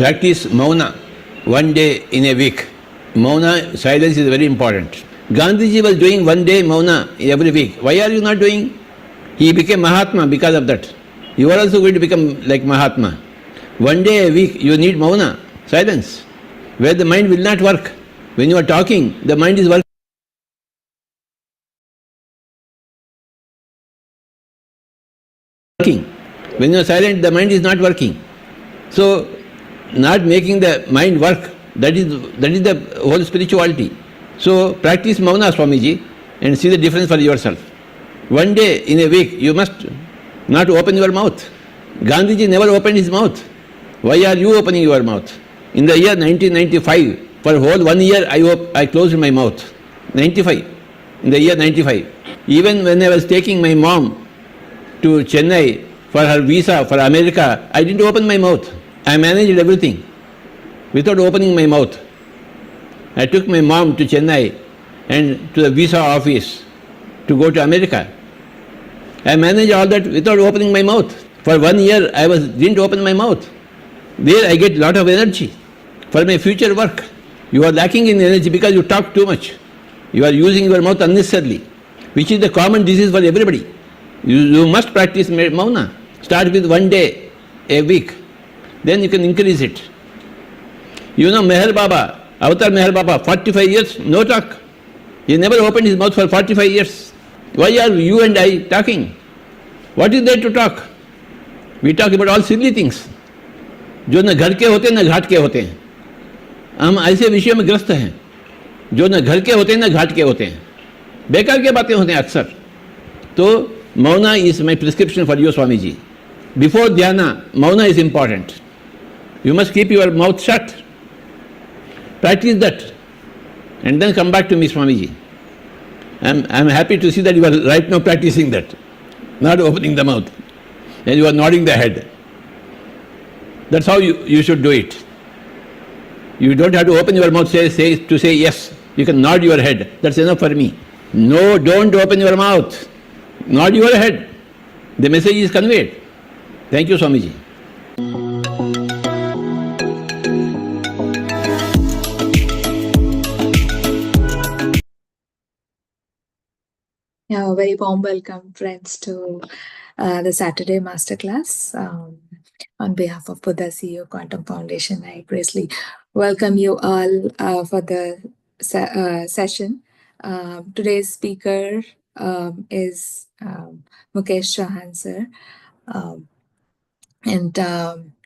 Practice mauna 1 day in a week. Mauna, silence is very important. Gandhiji was doing 1 day mauna every week. Why are you not doing? He became Mahatma because of that. You are also going to become like Mahatma. 1 day a week you need mauna, silence, where the mind will not work. When you are talking, the mind is working. When you are silent, the mind is not working. So, not making the mind work, that is the whole spirituality. So, practice mauna, Swamiji, and see the difference for yourself. 1 day in a week, you must not open your mouth. Gandhiji never opened his mouth. Why are you opening your mouth? In the year 1995, for whole 1 year, I closed my mouth. 95. In the year 95. Even when I was taking my mom to Chennai for her visa for America, I didn't open my mouth. I managed everything without opening my mouth. I took my mom to Chennai and to the visa office to go to America. I managed all that without opening my mouth. For 1 year, didn't open my mouth. There I get lot of energy for my future work. You are lacking in energy because you talk too much. You are using your mouth unnecessarily, which is the common disease for everybody. You must practice mauna. Start with 1 day a week. Then you can increase it. You know Meher Baba, Avatar Meher Baba, 45 years, no talk. He never opened his mouth for 45 years. Why are you and I talking? What is there to talk? We talk about all silly things. जो न घर के होते न घाट के होते हैं. हम ऐसे विषयों में ग्रस्त हैं जो न घर के होते हैं न घाट के होते हैं. बेकार की बातें होते हैं अक्सर. तो mauna is my prescription for you, Swamiji. Before dhyana, mauna is important. You must keep your mouth shut. Practice that and then come back to me, Swamiji. I'm happy to see that you are right now practicing that, not opening the mouth, and you are nodding the head. That's how you should do it. You don't have to open your mouth to say yes. You can nod your head. That's enough for me. No, don't open your mouth. Nod your head. The message is conveyed. Thank you, Swamiji. Yeah, a very warm welcome, friends, to the Saturday Masterclass. On behalf of Buddha CEO Quantum Foundation, I graciously welcome you all for the session. Today's speaker is Mukesh Chouhan, sir.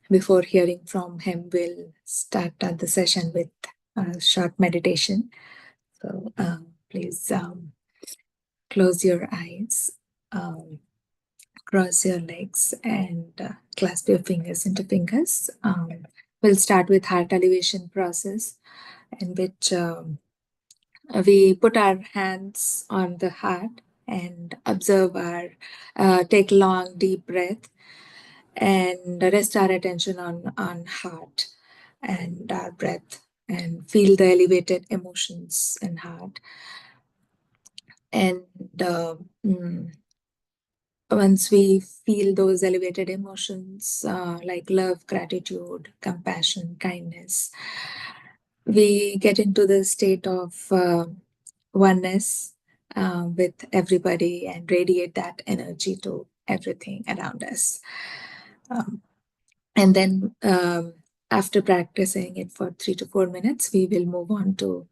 Before hearing from him, we'll start the session with a short meditation. So please close your eyes, cross your legs, and clasp your fingers into fingers. We'll start with heart elevation process, in which we put our hands on the heart and observe take long deep breath and rest our attention on heart and our breath and feel the elevated emotions in heart. And once we feel those elevated emotions like love, gratitude, compassion, kindness, we get into the state of oneness with everybody and radiate that energy to everything around us. And then after practicing it for 3 to 4 minutes, we will move on to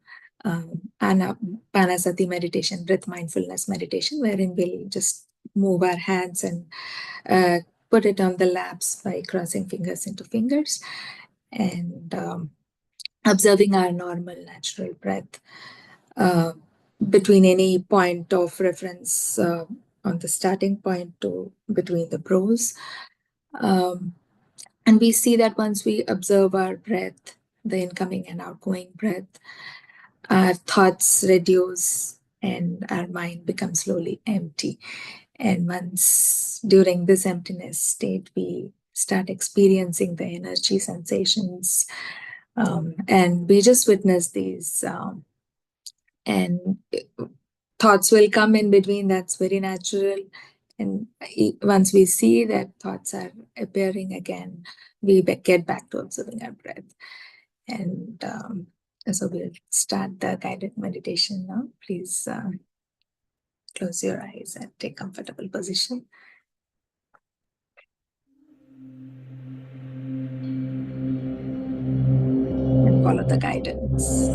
Panasati meditation, breath mindfulness meditation, wherein we'll just move our hands and put it on the laps by crossing fingers into fingers and observing our normal natural breath between any point of reference on the starting point to between the brows. And we see that once we observe our breath, the incoming and outgoing breath, our thoughts reduce and our mind becomes slowly empty. And once during this emptiness state, we start experiencing the energy sensations, and we just witness these, and thoughts will come in between. That's very natural. And once we see that thoughts are appearing again, we get back to observing our breath. And so we'll start the guided meditation now. Please close your eyes and take comfortable position. And follow the guidance.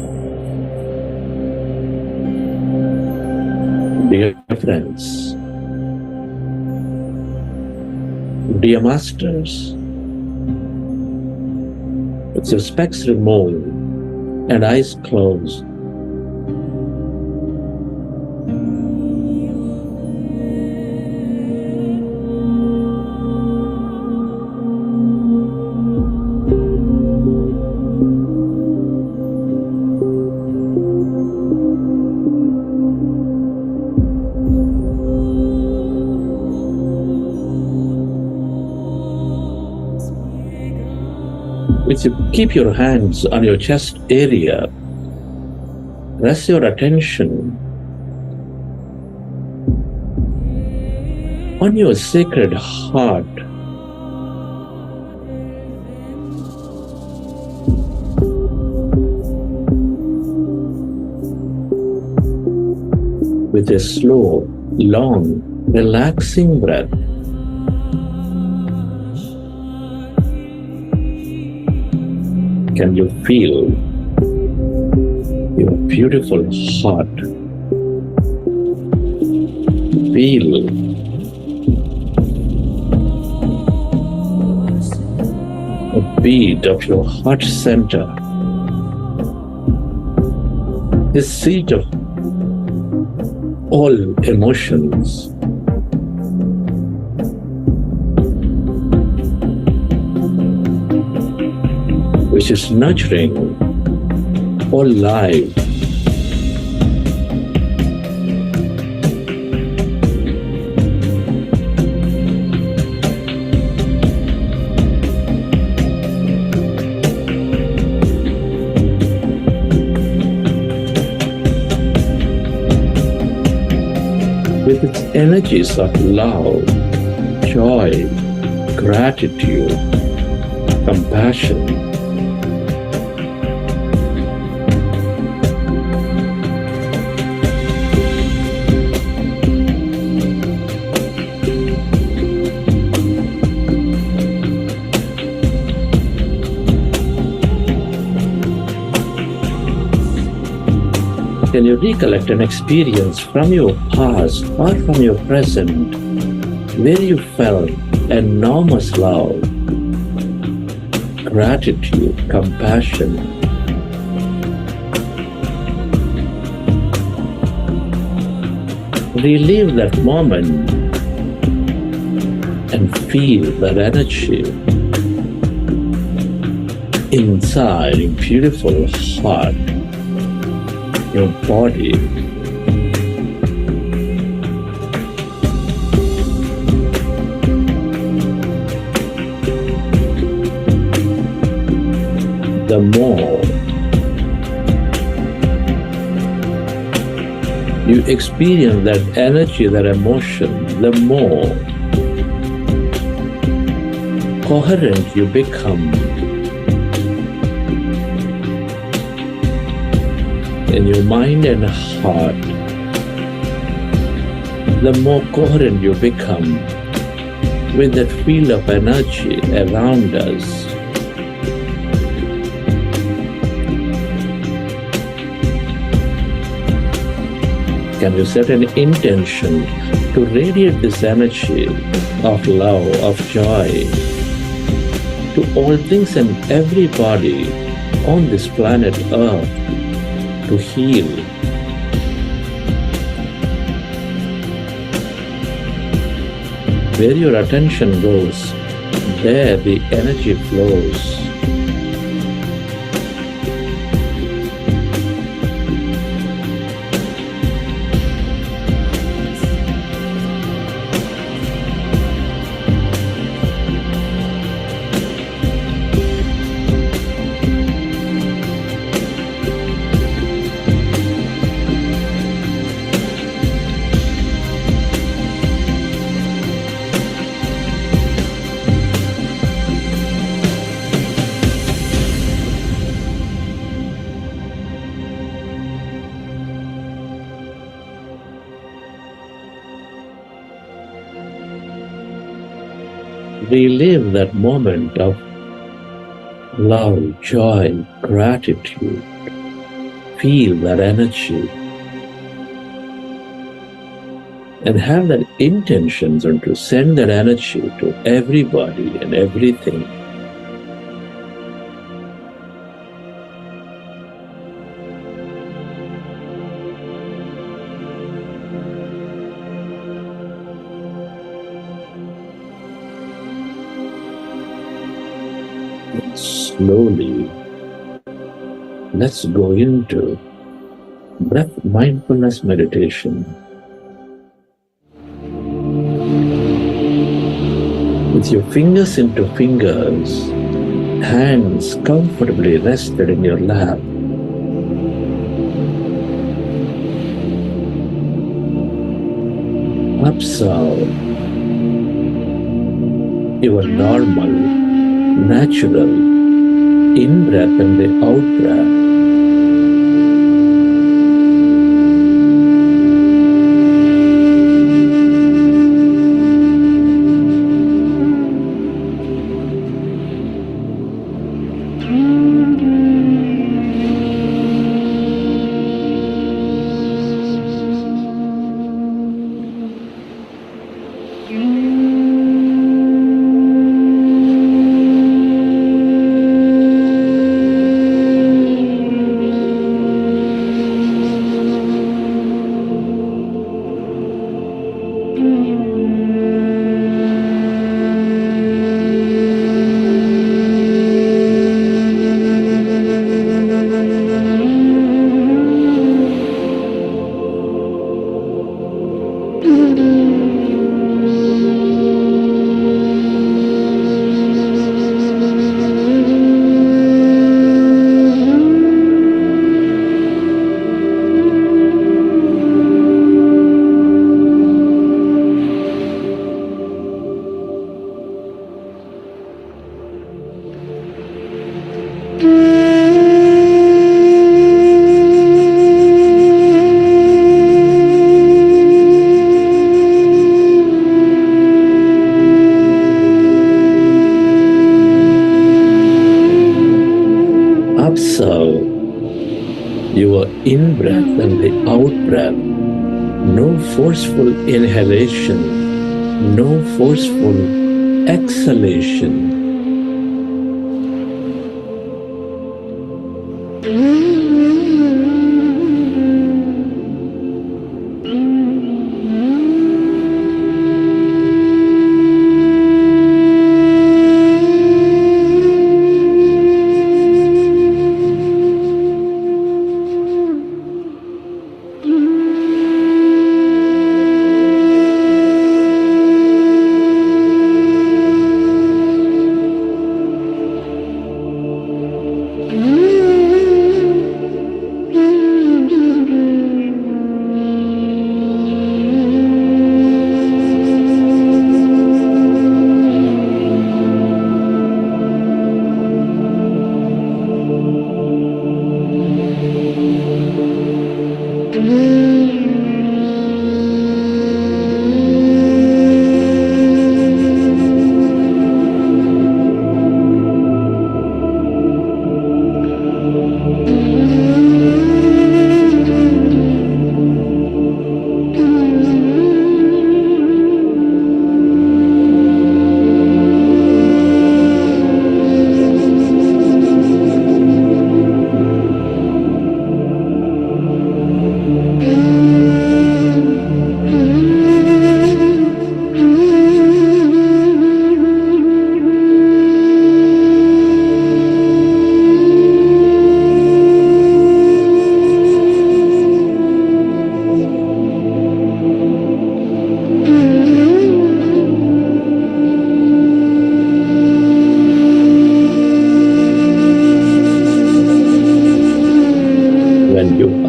Dear friends, dear masters, with your specs removed and eyes closed, if you keep your hands on your chest area, rest your attention on your sacred heart. With a slow, long, relaxing breath, can you feel your beautiful heart? Feel a beat of your heart center, the seat of all emotions. Which is nurturing all life. With its energies of love, joy, gratitude, compassion, can you recollect an experience from your past or from your present where you felt enormous love, gratitude, compassion? Relive that moment and feel that energy inside your beautiful heart, your body. The more you experience that energy, that emotion, the more coherent you become in your mind and heart, the more coherent you become with that field of energy around us. Can you set an intention to radiate this energy of love, of joy to all things and everybody on this planet Earth, to heal? Where your attention goes, there the energy flows. relive that moment of love, joy, gratitude. Feel that energy and have that intention to send that energy to everybody and everything. Slowly, let's go into breath mindfulness meditation. With your fingers into fingers, hands comfortably rested in your lap. Observe your normal, natural in-breath and the out-breath. Observe your in-breath and the out-breath. No forceful inhalation, no forceful exhalation.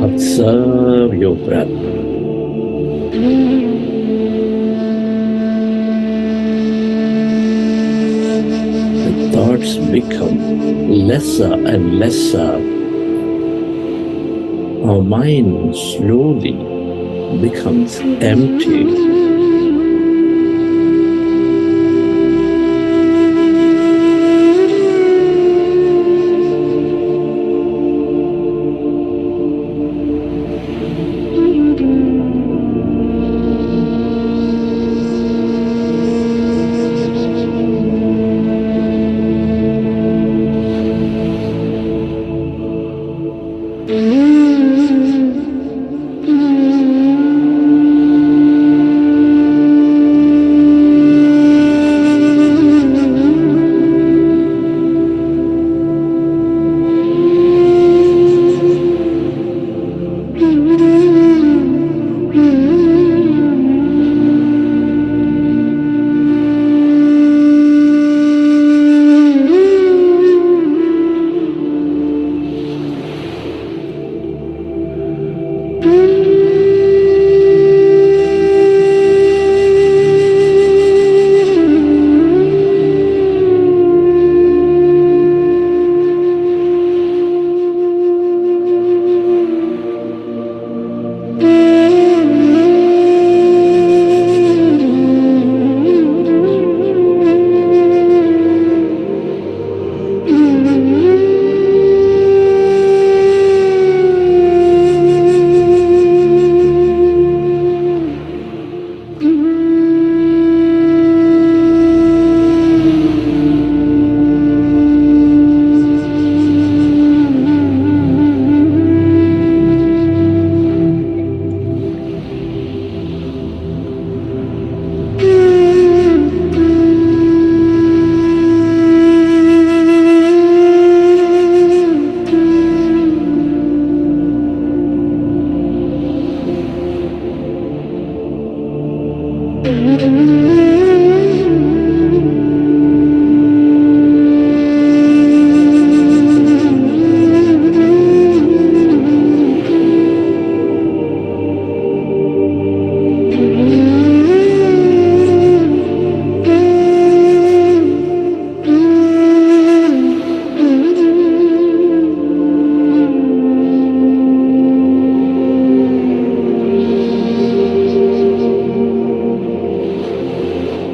Observe your breath. The thoughts become lesser and lesser. Our mind slowly becomes empty.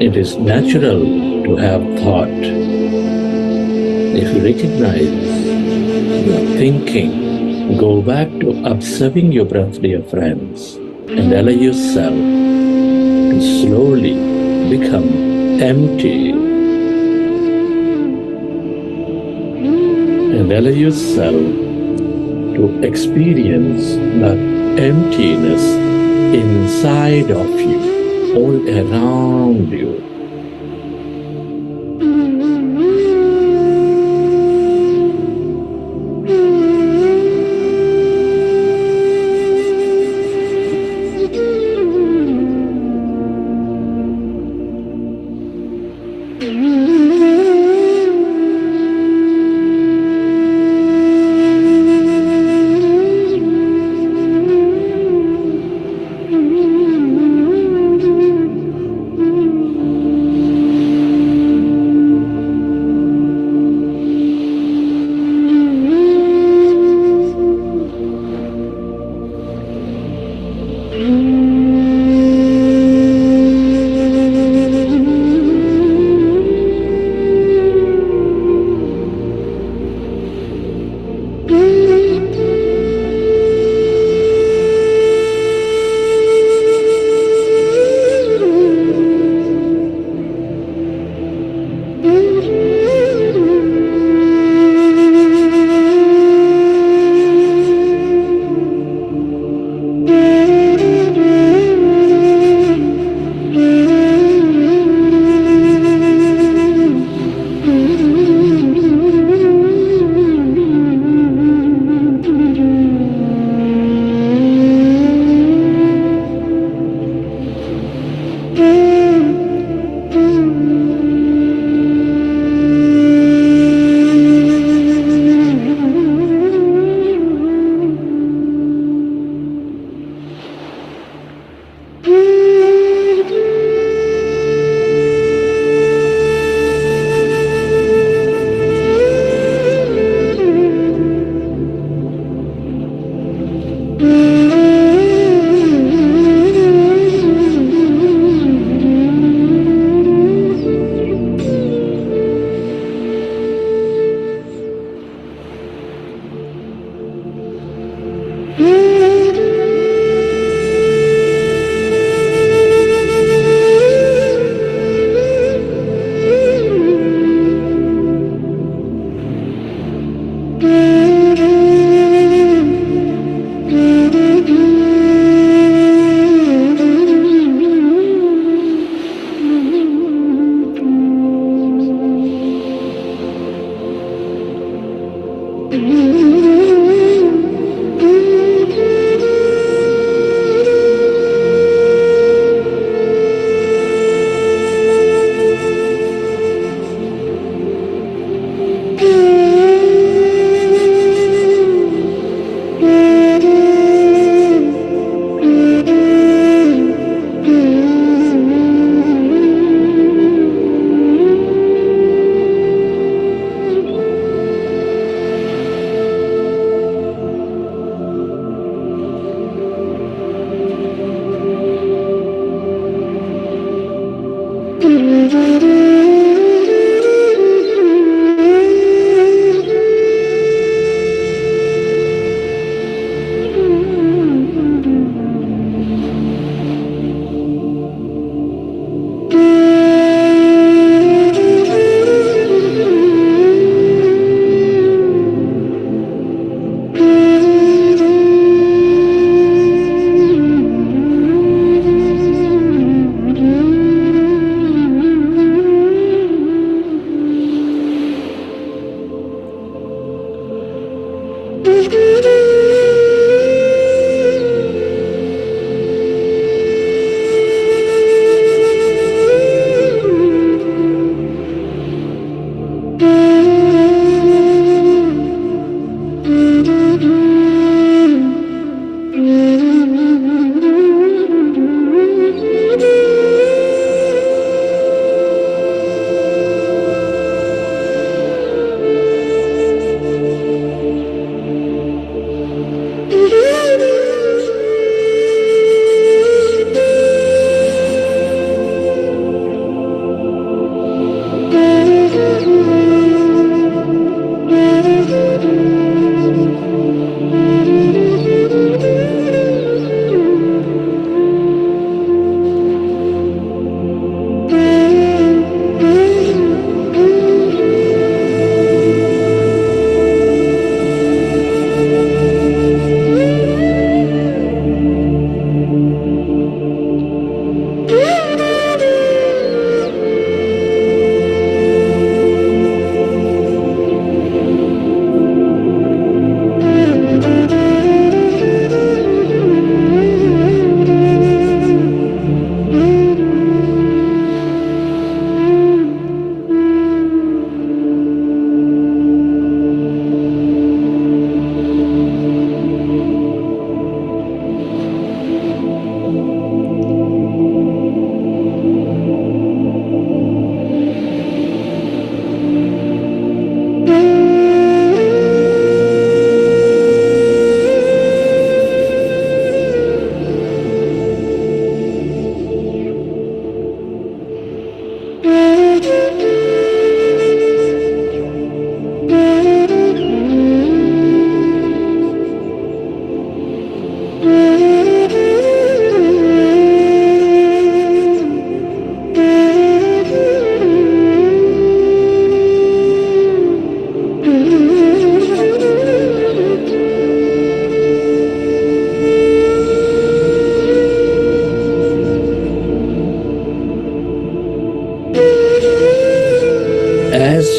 It is natural to have thought. If you recognize your thinking, go back to observing your breath, dear friends, and allow yourself to slowly become empty. And allow yourself to experience that emptiness inside of you, all around you.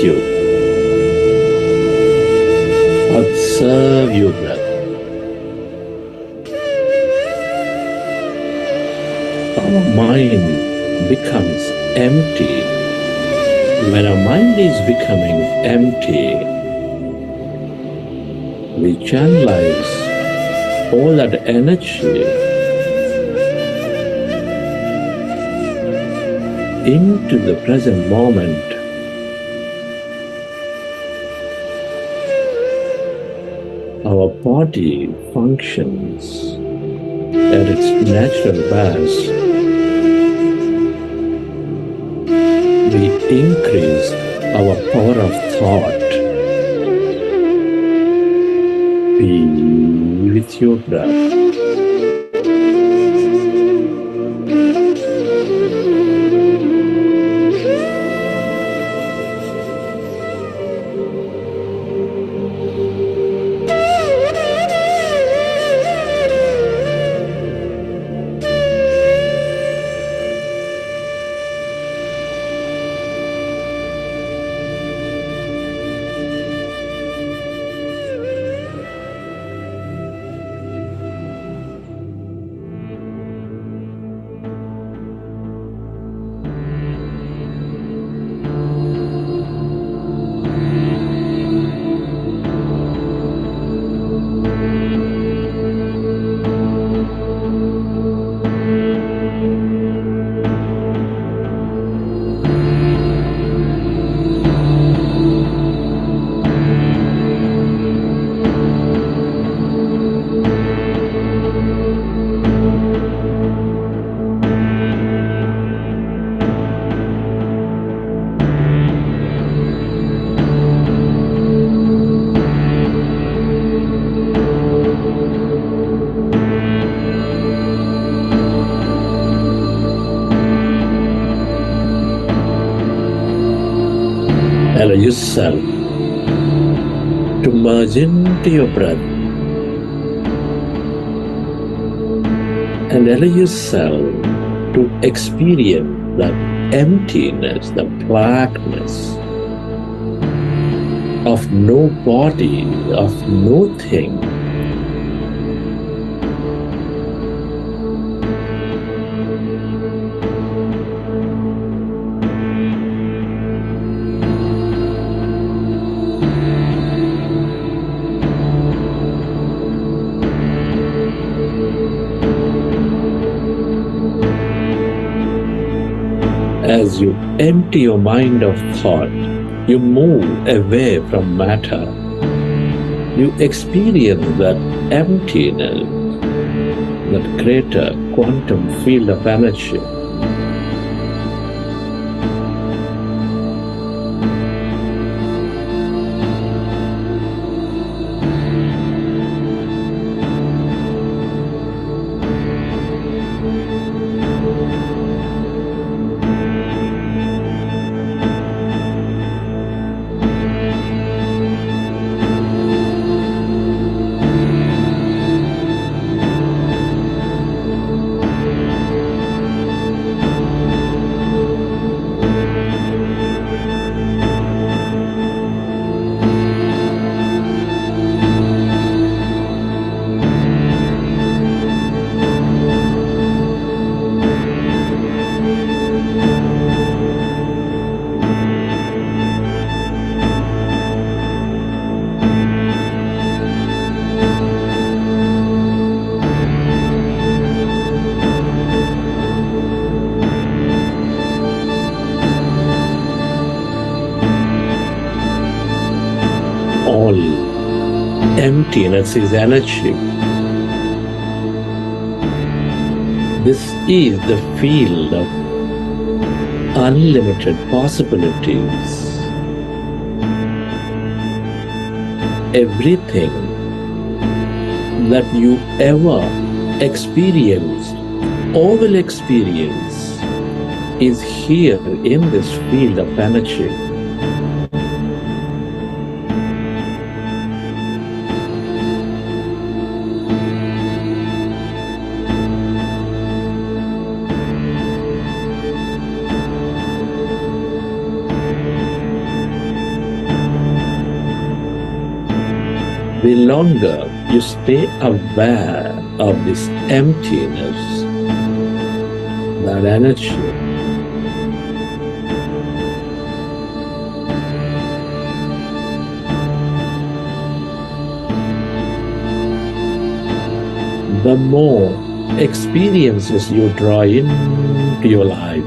you. Observe your breath. Our mind becomes empty. When our mind is becoming empty, we channelize all that energy into the present moment. Our body functions at its natural best. We increase our power of thought. Be with your breath. Allow yourself to merge into your breath and allow yourself to experience that emptiness, the blackness of no body, of no thing. As you empty your mind of thought, you move away from matter. You experience that emptiness, that greater quantum field of energy. All emptiness is energy. This is the field of unlimited possibilities. Everything that you ever experienced or will experience is here in this field of energy. the longer you stay aware of this emptiness, that energy, the more experiences you draw into your life.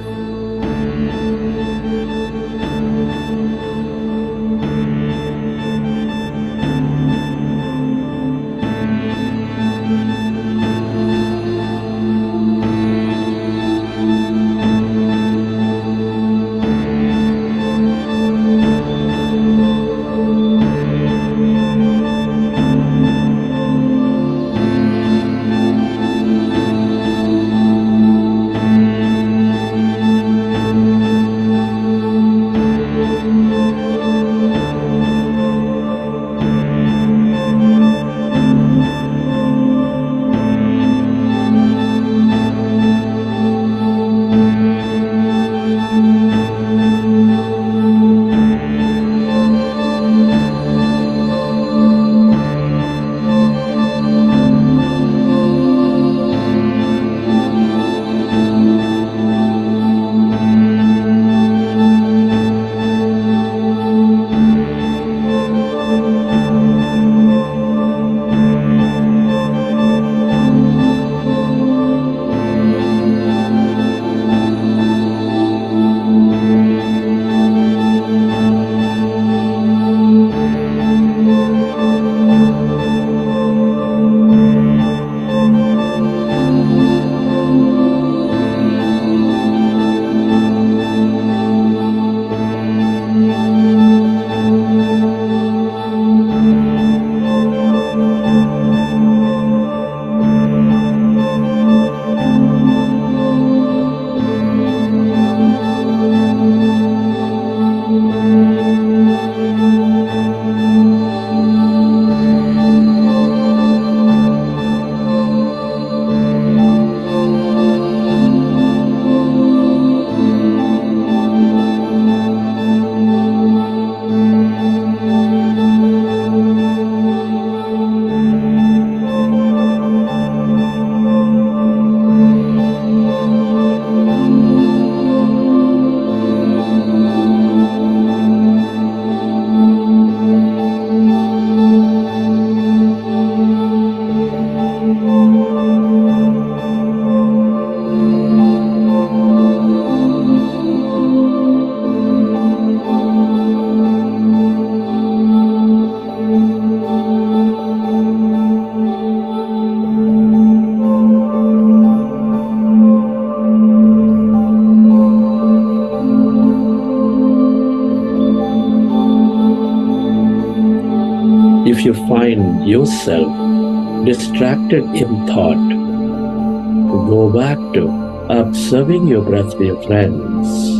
If you find yourself distracted in thought, go back to observing your breath, dear friends.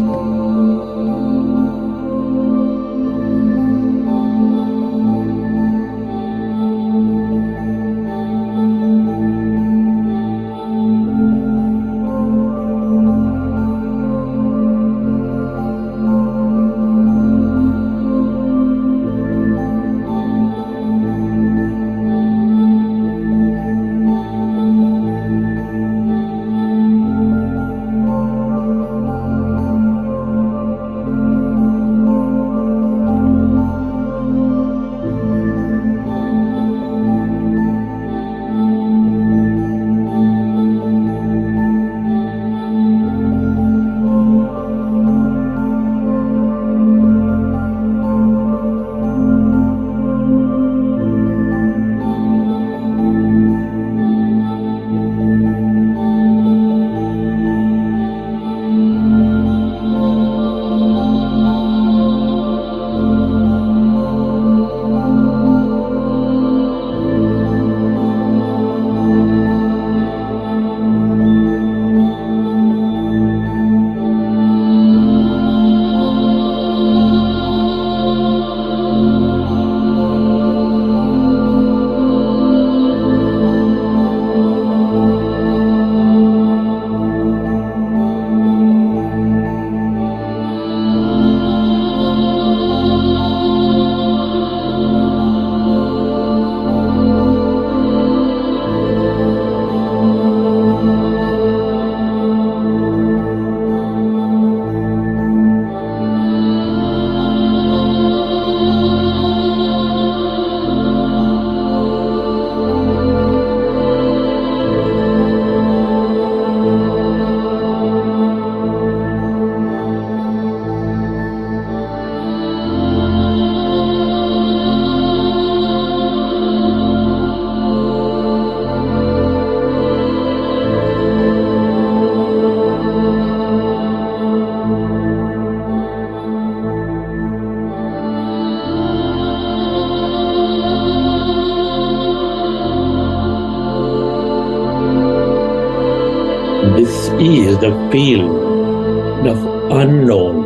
is the field of unknown.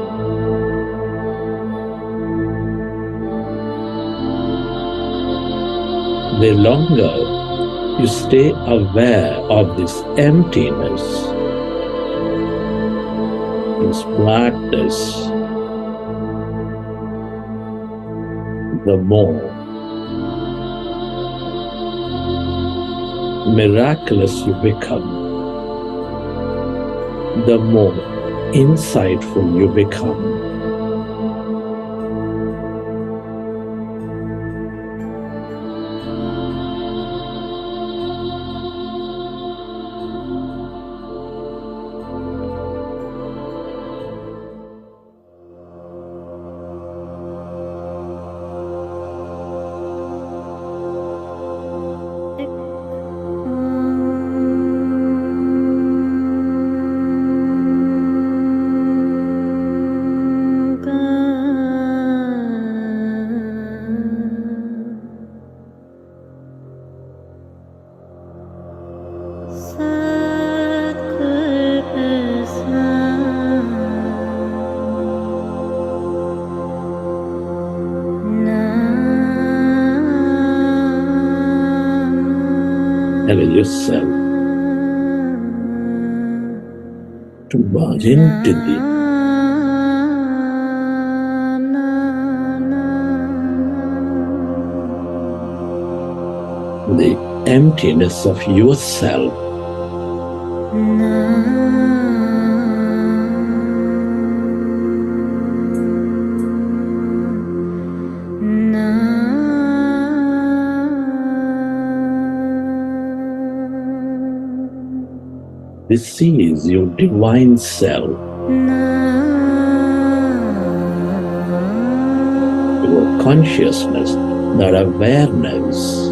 The longer you stay aware of this emptiness, this flatness, the more miraculous you become, the more insightful you become. Allow yourself to merge into the emptiness of yourself. This is your divine self, your consciousness, that awareness.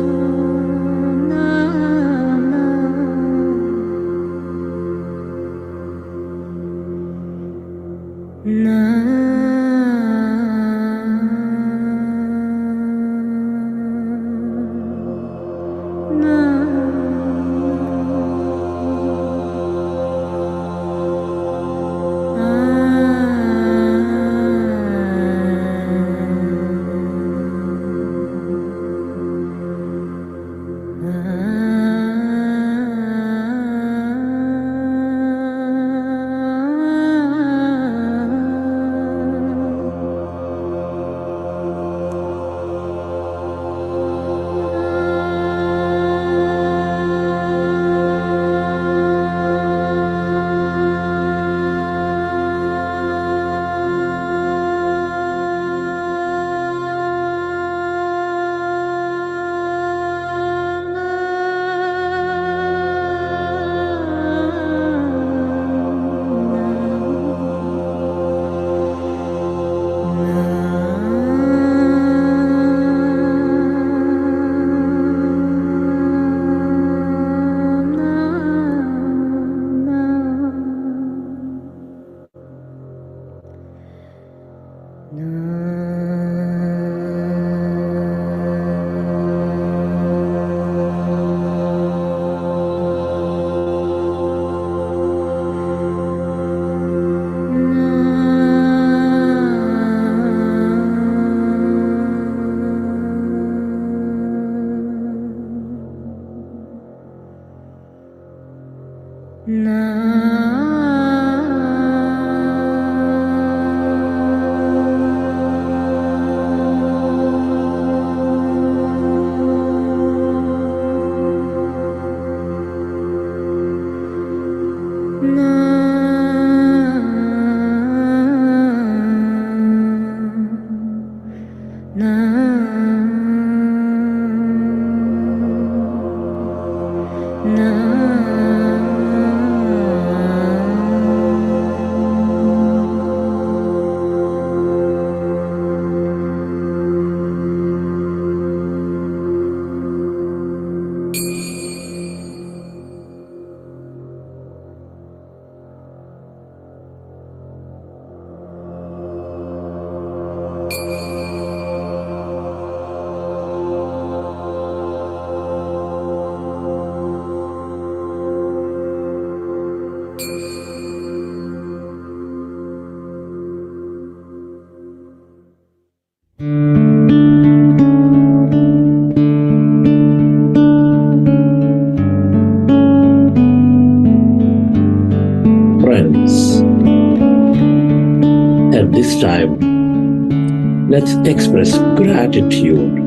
time, let's express gratitude.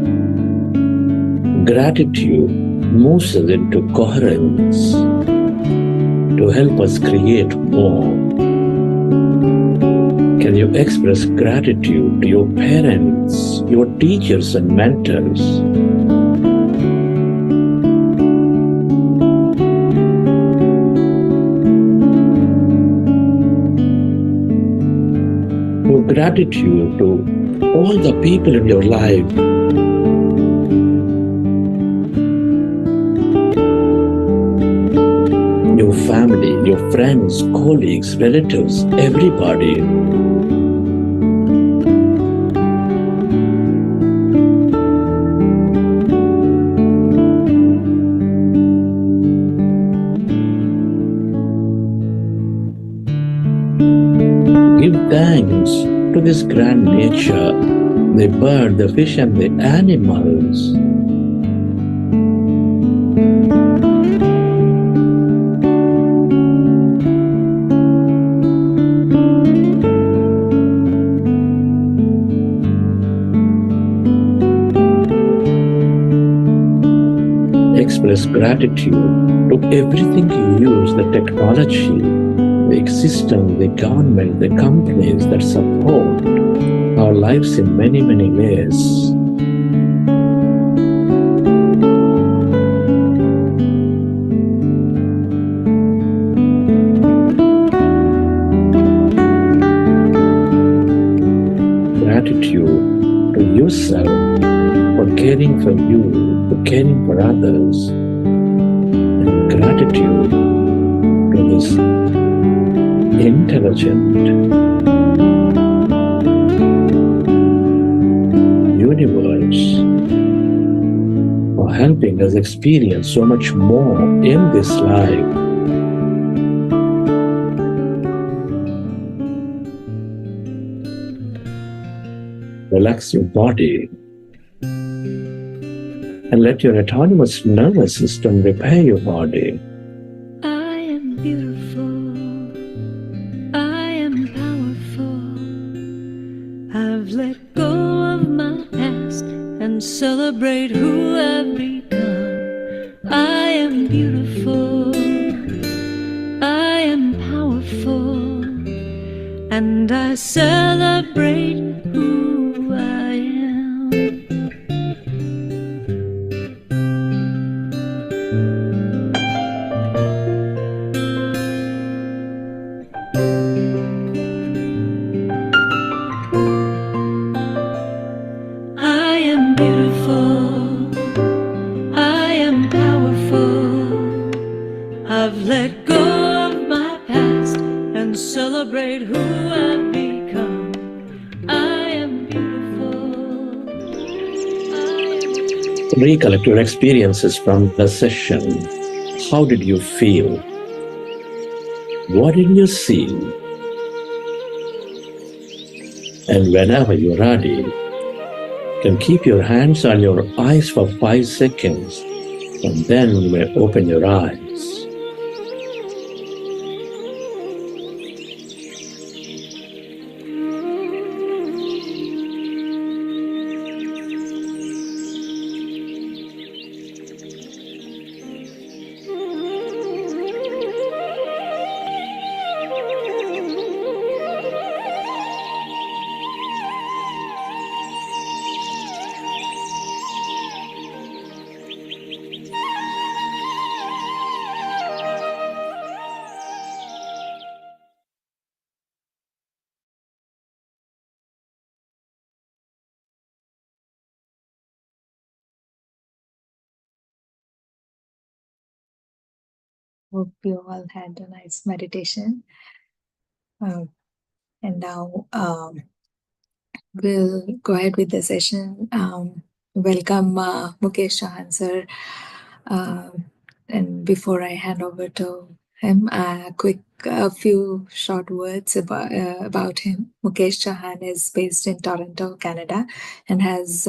Gratitude moves us into coherence to help us create more. Can you express gratitude to your parents, your teachers and mentors? Show gratitude to all the people in your life. Your family, your friends, colleagues, relatives, everybody. Give thanks to this grand nature, the bird, the fish, and the animals. Express gratitude to everything you use, the technology, the system, the government, the companies that support our lives in many, many ways. Gratitude to yourself for caring for you, for caring for others, and gratitude to this intelligent universe for helping us experience so much more in this life. Relax your body and let your autonomous nervous system repair your body. I am beautiful. I am powerful. I've let go of my past and celebrate who I've become. I am beautiful. I am powerful. And I celebrate who I am. I am beautiful. I am powerful. I've let go of my past and celebrate who I've become. I am beautiful. Recollect your experiences from the session. How did you feel? What did you see? And whenever you're ready, you can keep your hands on your eyes for 5 seconds, and then you may open your eyes. Hope you all had a nice meditation. And now we'll go ahead with the session. Welcome, Mukesh Chouhan sir. And before I hand over to him, a quick a few short words about him. Mukesh Chouhan is based in Toronto, Canada, and has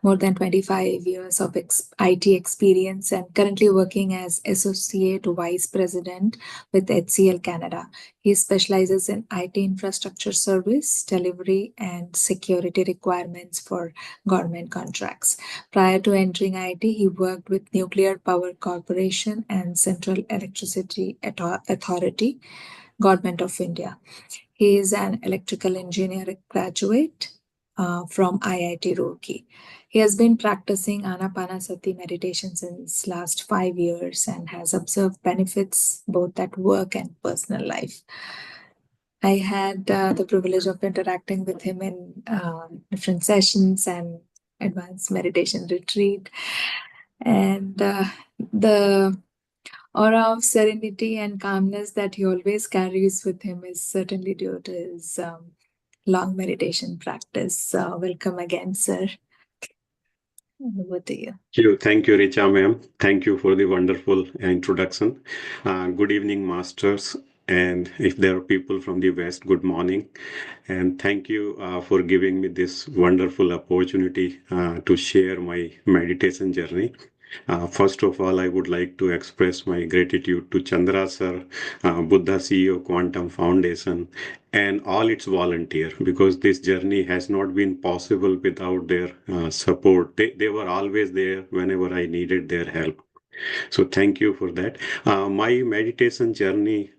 more than 25 years of IT experience and currently working as Associate Vice President with HCL Canada. He specializes in IT infrastructure service, delivery, and security requirements for government contracts. Prior to entering IT, he worked with Nuclear Power Corporation and Central Electricity Authority, Government of India. He is an electrical engineer graduate from IIT Roorkee. He has been practicing Anapanasati meditation since last 5 years and has observed benefits both at work and personal life. I had the privilege of interacting with him in different sessions and advanced meditation retreat, and the aura of serenity and calmness that he always carries with him is certainly due to his long meditation practice. Welcome again, sir. Over to you. Thank you, Richa ma'am. Thank you for the wonderful introduction. Good evening, masters. And if there are people from the West, good morning. And thank you for giving me this wonderful opportunity to share my meditation journey. First of all, I would like to express my gratitude to Chandra sir, Buddha CEO Quantum Foundation, and all its volunteers, because this journey has not been possible without their support. They were always there whenever I needed their help. So thank you for that. My meditation journey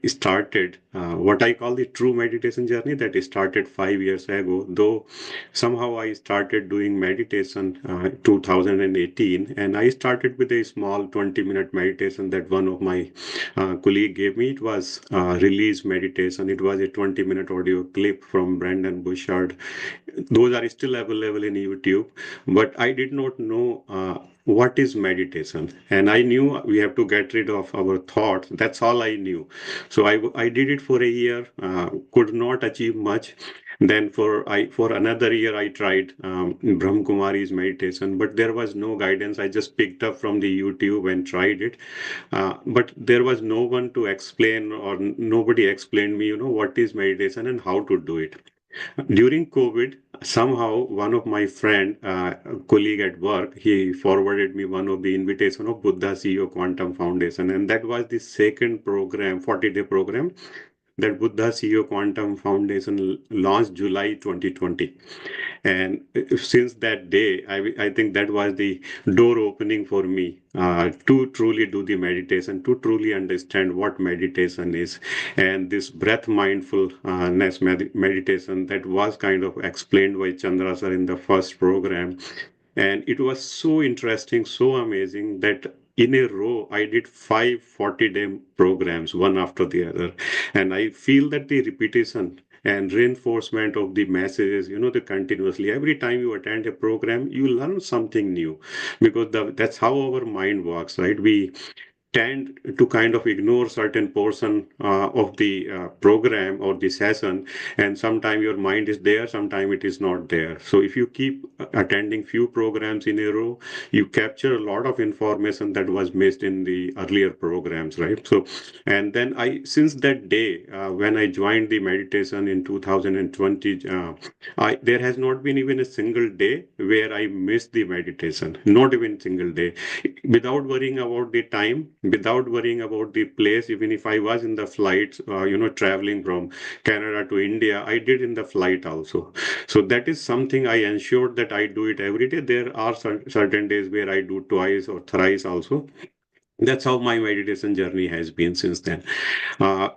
started what I call the true meditation journey that started 5 years ago. Though somehow I started doing meditation 2018, and I started with a small 20-minute meditation that one of my colleague gave me. It was release meditation. It was a 20-minute audio clip from Brandon Bouchard. Those are still available in YouTube, but I did not know what is meditation, and I knew we have to get rid of our thoughts. That's all I knew. So I did it for a year, could not achieve much. Then for another year I tried Brahm Kumari's meditation, but there was no guidance. I just picked up from the YouTube and tried it, but there was no one to explain, or nobody explained me, what is meditation and how to do it. During COVID, somehow one of my friend, colleague at work, he forwarded me one of the invitation of Buddha CEO Quantum Foundation, and that was the second program, 40-day program that Buddha CEO Quantum Foundation launched July 2020. And since that day, I think that was the door opening for me to truly do the meditation, to truly understand what meditation is. And this breath mindfulness meditation that was kind of explained by Chandra sir in the first program. And it was so interesting, so amazing that in a row, I did 5 40-day programs, one after the other. And I feel that the repetition and reinforcement of the messages, the continuously, every time you attend a program, you learn something new, because that's how our mind works, right? We tend to kind of ignore certain portion of the program or the session, and sometimes your mind is there, sometimes it is not there. So if you keep attending few programs in a row, you capture a lot of information that was missed in the earlier programs, right? So, and then since that day, when I joined the meditation in 2020, there has not been even a single day where I missed the meditation, not even single day, without worrying about the time, without worrying about the place. Even if I was in the flight, traveling from Canada to India, I did in the flight also. So that is something I ensured that I do it every day. There are certain days where I do twice or thrice also. That's how my meditation journey has been since then.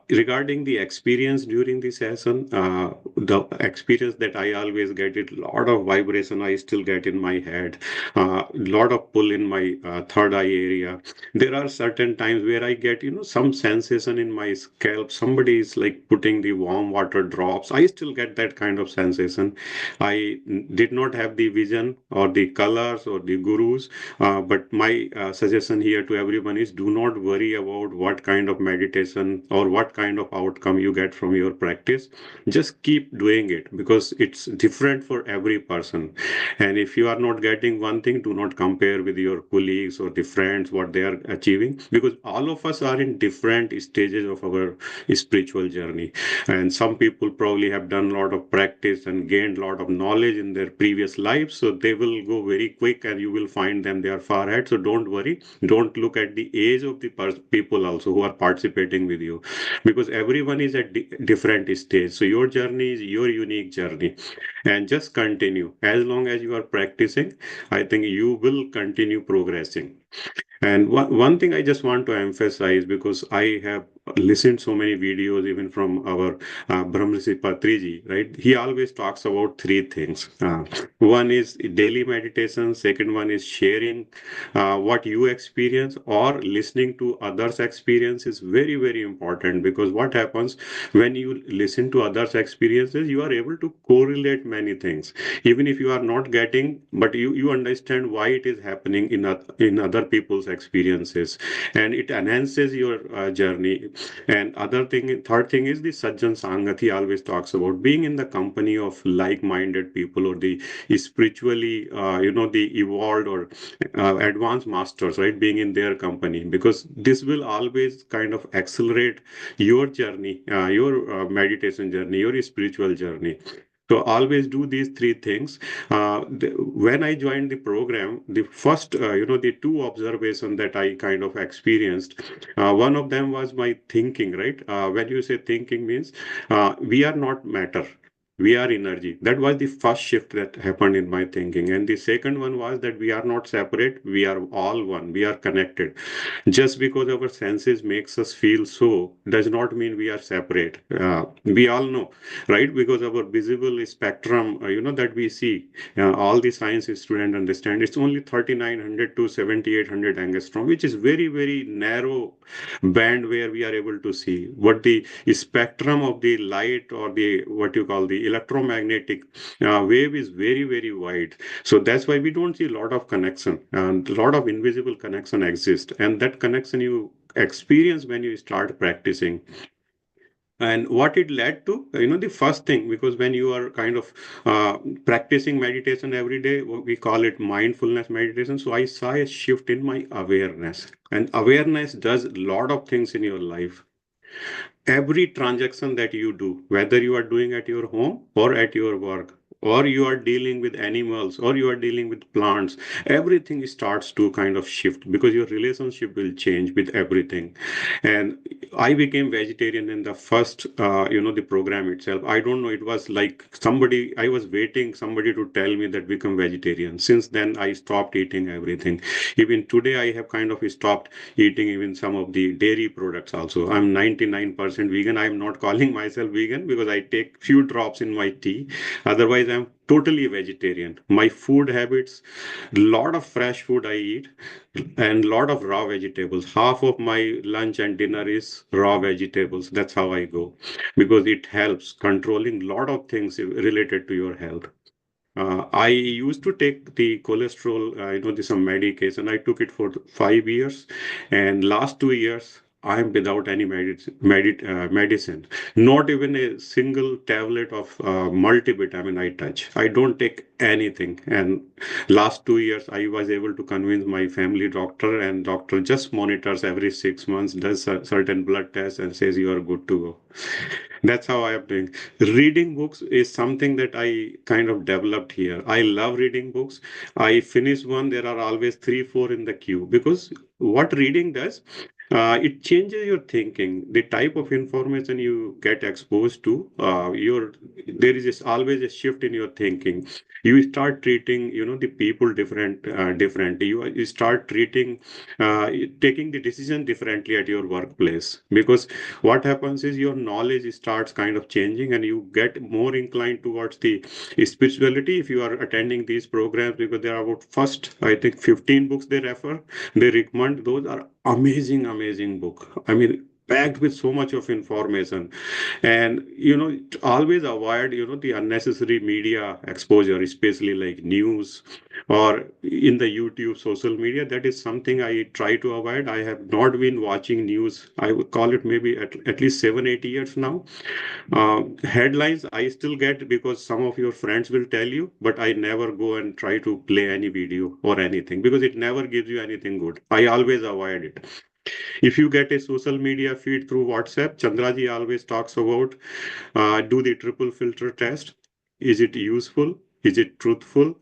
Regarding the experience during the session, the experience that I always get, it lot of vibration I still get in my head, lot of pull in my third eye area. There are certain times where I get, some sensation in my scalp. Somebody is like putting the warm water drops. I still get that kind of sensation. I did not have the vision or the colors or the gurus, but my suggestion here to everyone everyone is, do not worry about what kind of meditation or what kind of outcome you get from your practice. Just keep doing it because it's different for every person. And if you are not getting one thing, do not compare with your colleagues or the friends what they are achieving, because all of us are in different stages of our spiritual journey. And some people probably have done a lot of practice and gained a lot of knowledge in their previous lives, so they will go very quick and you will find them they are far ahead. So don't worry, don't look at the age of the people also who are participating with you, because everyone is at different stage. So your journey is your unique journey, and just continue. As long as you are practicing, I think you will continue progressing. And one thing I just want to emphasize, because I have listened so many videos, even from our Brahmrisi Patriji, right? He always talks about three things. One is daily meditation. Second one is sharing what you experience, or listening to others' experience is very, very important, because what happens when you listen to others' experiences, you are able to correlate many things. Even if you are not getting, but you understand why it is happening in other people's experiences, and it enhances your journey. And third thing is the Sajjan Sangat. He always talks about being in the company of like-minded people, or the spiritually, the evolved or advanced masters, right? Being in their company, because this will always kind of accelerate your journey, your meditation journey, your spiritual journey. So always do these three things. When I joined the program, the first, the two observations that I kind of experienced, one of them was my thinking, right? When you say thinking means we are not matter. We are energy. That was the first shift that happened in my thinking. And the second one was that we are not separate. We are all one. We are connected. Just because our senses makes us feel so does not mean we are separate. We all know, right? Because our visible spectrum, that we see, all the science student understand, it's only 3900 to 7800 angstrom, which is very, very narrow band where we are able to see. But the spectrum of the light, or the what you call the electromagnetic wave, is very, very wide. So that's why we don't see a lot of connection, and a lot of invisible connection exists, and that connection you experience when you start practicing. And what it led to, the first thing, because when you are kind of practicing meditation every day, we call it mindfulness meditation. So I saw a shift in my awareness, and awareness does a lot of things in your life. Every transaction that you do, whether you are doing at your home or at your work, or you are dealing with animals, or you are dealing with plants, everything starts to kind of shift, because your relationship will change with everything. And I became vegetarian in the first, the program itself. I don't know, it was like I was waiting somebody to tell me that become vegetarian. Since then, I stopped eating everything. Even today, I have kind of stopped eating even some of the dairy products also. I'm 99% vegan. I'm not calling myself vegan because I take few drops in my tea. Otherwise, I'm totally vegetarian. My food habits, lot of fresh food I eat, and lot of raw vegetables. Half of my lunch and dinner is raw vegetables. That's how I go, because it helps controlling lot of things related to your health. I used to take the cholesterol, some medication. I took it for 5 years, and last 2 years I'm without any medicine. Not even a single tablet of multivitamin I touch. I don't take anything. And last 2 years, I was able to convince my family doctor, and doctor just monitors every 6 months, does a certain blood test, and says you are good to go. That's how I am doing. Reading books is something that I kind of developed here. I love reading books. I finish one, there are always three, four in the queue, because what reading does, it changes your thinking. The type of information you get exposed to, there is always a shift in your thinking. You start treating, the people differently. You start treating, taking the decision differently at your workplace, because what happens is your knowledge starts kind of changing, and you get more inclined towards the spirituality if you are attending these programs, because there are about first, I think, 15 books they recommend. Those are amazing book. I mean, packed with so much of information. And always avoid the unnecessary media exposure, especially like news or in the YouTube social media. That is something I try to avoid. I have not been watching news, I would call it maybe at least 7 8 years now. Headlines I still get because some of your friends will tell you, but I never go and try to play any video or anything because it never gives you anything good. I always avoid it. If you get a social media feed through WhatsApp, Chandraji always talks about do the triple filter test. Is it useful? Is it truthful?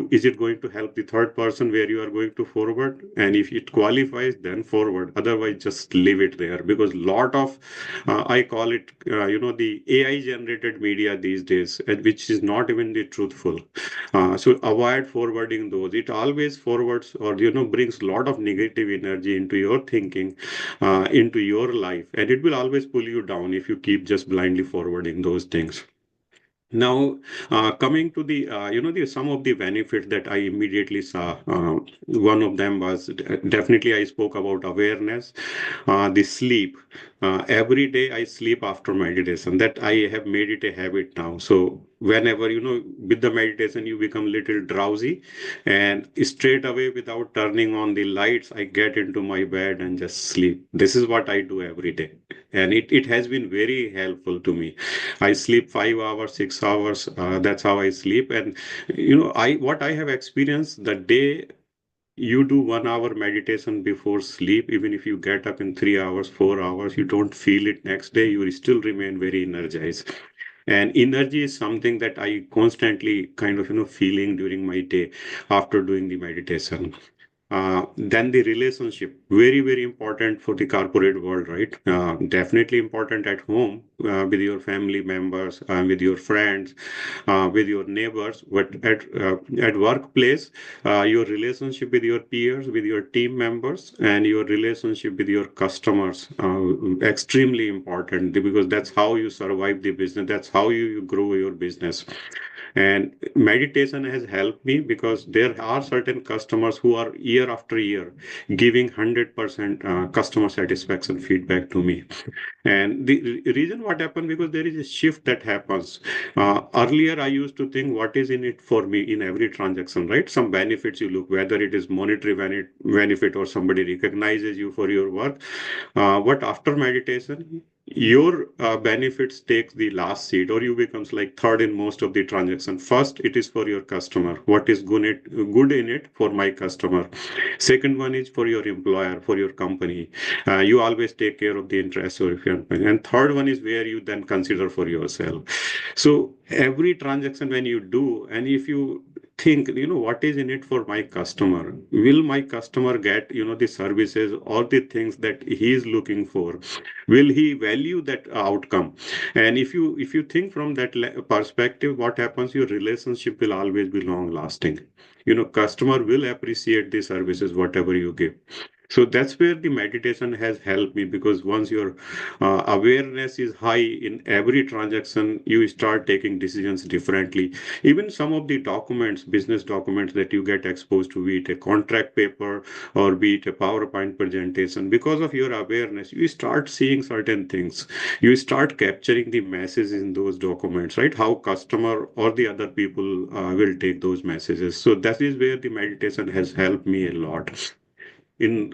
Is it going to help the third person where you are going to forward? And if it qualifies, then forward. Otherwise, just leave it there because lot of I call it the AI generated media these days, which is not even the truthful. So avoid forwarding those. It always forwards or brings a lot of negative energy into your thinking, into your life, and it will always pull you down if you keep just blindly forwarding those things. Now, coming to the some of the benefits that I immediately saw. One of them was definitely I spoke about awareness, the sleep. Every day I sleep after meditation. That I have made it a habit now. So whenever with the meditation you become little drowsy, and straight away without turning on the lights, I get into my bed and just sleep. This is what I do every day, and it has been very helpful to me. I sleep 5 hours, 6 hours. That's how I sleep. And I what I have experienced the day you do 1 hour meditation before sleep, even if you get up in 3 hours, 4 hours, you don't feel it next day. You will still remain very energized. And energy is something that I constantly kind of feeling during my day after doing the meditation. Then the relationship, very, very important for the corporate world, right? Definitely important at home with your family members, with your friends, with your neighbors. But at workplace, your relationship with your peers, with your team members, and your relationship with your customers, extremely important because that's how you survive the business. That's how you grow your business. And meditation has helped me because there are certain customers who are year after year giving 100% customer satisfaction feedback to me. And the reason what happened because there is a shift that happens. Earlier, I used to think what is in it for me in every transaction, right? Some benefits you look, whether it is monetary benefit or somebody recognizes you for your work. But after meditation, your benefits takes the last seat, or you becomes like third in most of the transaction. First, it is for your customer. What is good in it for my customer? Second one is for your employer, for your company. You always take care of the interests of your company. And third one is where you then consider for yourself. So every transaction when you do, and if you think, what is in it for my customer? Will my customer get, the services or the things that he is looking for? Will he value that outcome? And if you think from that perspective, what happens? Your relationship will always be long lasting. Customer will appreciate the services whatever you give. So that's where the meditation has helped me because once your awareness is high in every transaction, you start taking decisions differently. Even some of the documents, business documents that you get exposed to, be it a contract paper or be it a PowerPoint presentation, because of your awareness, you start seeing certain things. You start capturing the messages in those documents, right? How customer or the other people will take those messages. So that is where the meditation has helped me a lot.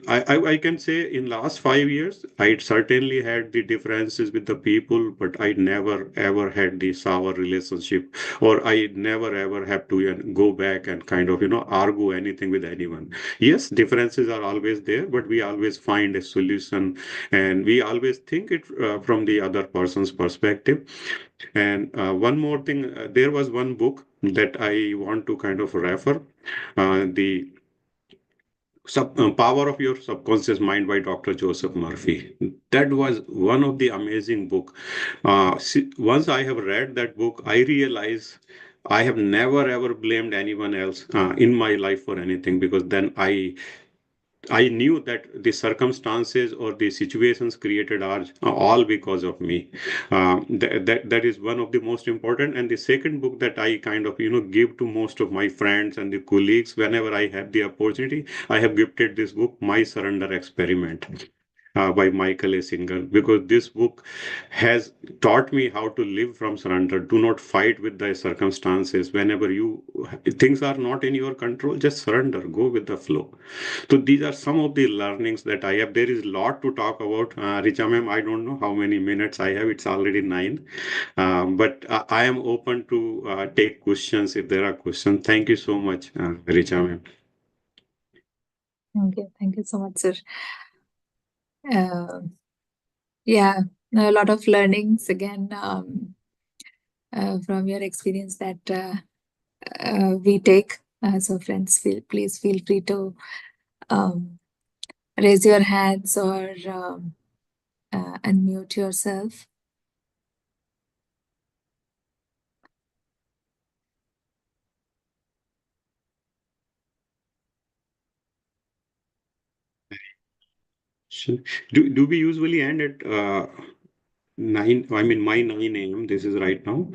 I can say in last 5 years, I certainly had the differences with the people, but I never ever had the sour relationship, or I never ever have to go back and kind of argue anything with anyone. Yes, differences are always there, but we always find a solution, and we always think it from the other person's perspective. And one more thing, there was one book that I want to kind of refer, the Power of Your Subconscious Mind by Dr. Joseph Murphy. That was one of the amazing book. Once I have read that book, I realize I have never ever blamed anyone else in my life for anything because then I knew that the circumstances or the situations created are all because of me. That is one of the most important. And the second book that I kind of give to most of my friends and the colleagues whenever I have the opportunity, I have gifted this book, My Surrender Experiment. by Michael A. Singer, because this book has taught me how to live from surrender. Do not fight with the circumstances. Whenever you things are not in your control, just surrender. Go with the flow. So these are some of the learnings that I have. There is a lot to talk about. Richa ma'am, I don't know how many minutes I have. It's already 9. But I am open to take questions if there are questions. Thank you so much, Richa ma'am. Thank you so much, sir. Uh, yeah, a lot of learnings again from your experience that we take. So, friends, please feel free to um, raise your hands or unmute yourself. Do we usually end at 9? I mean, my 9 a.m. This is right now.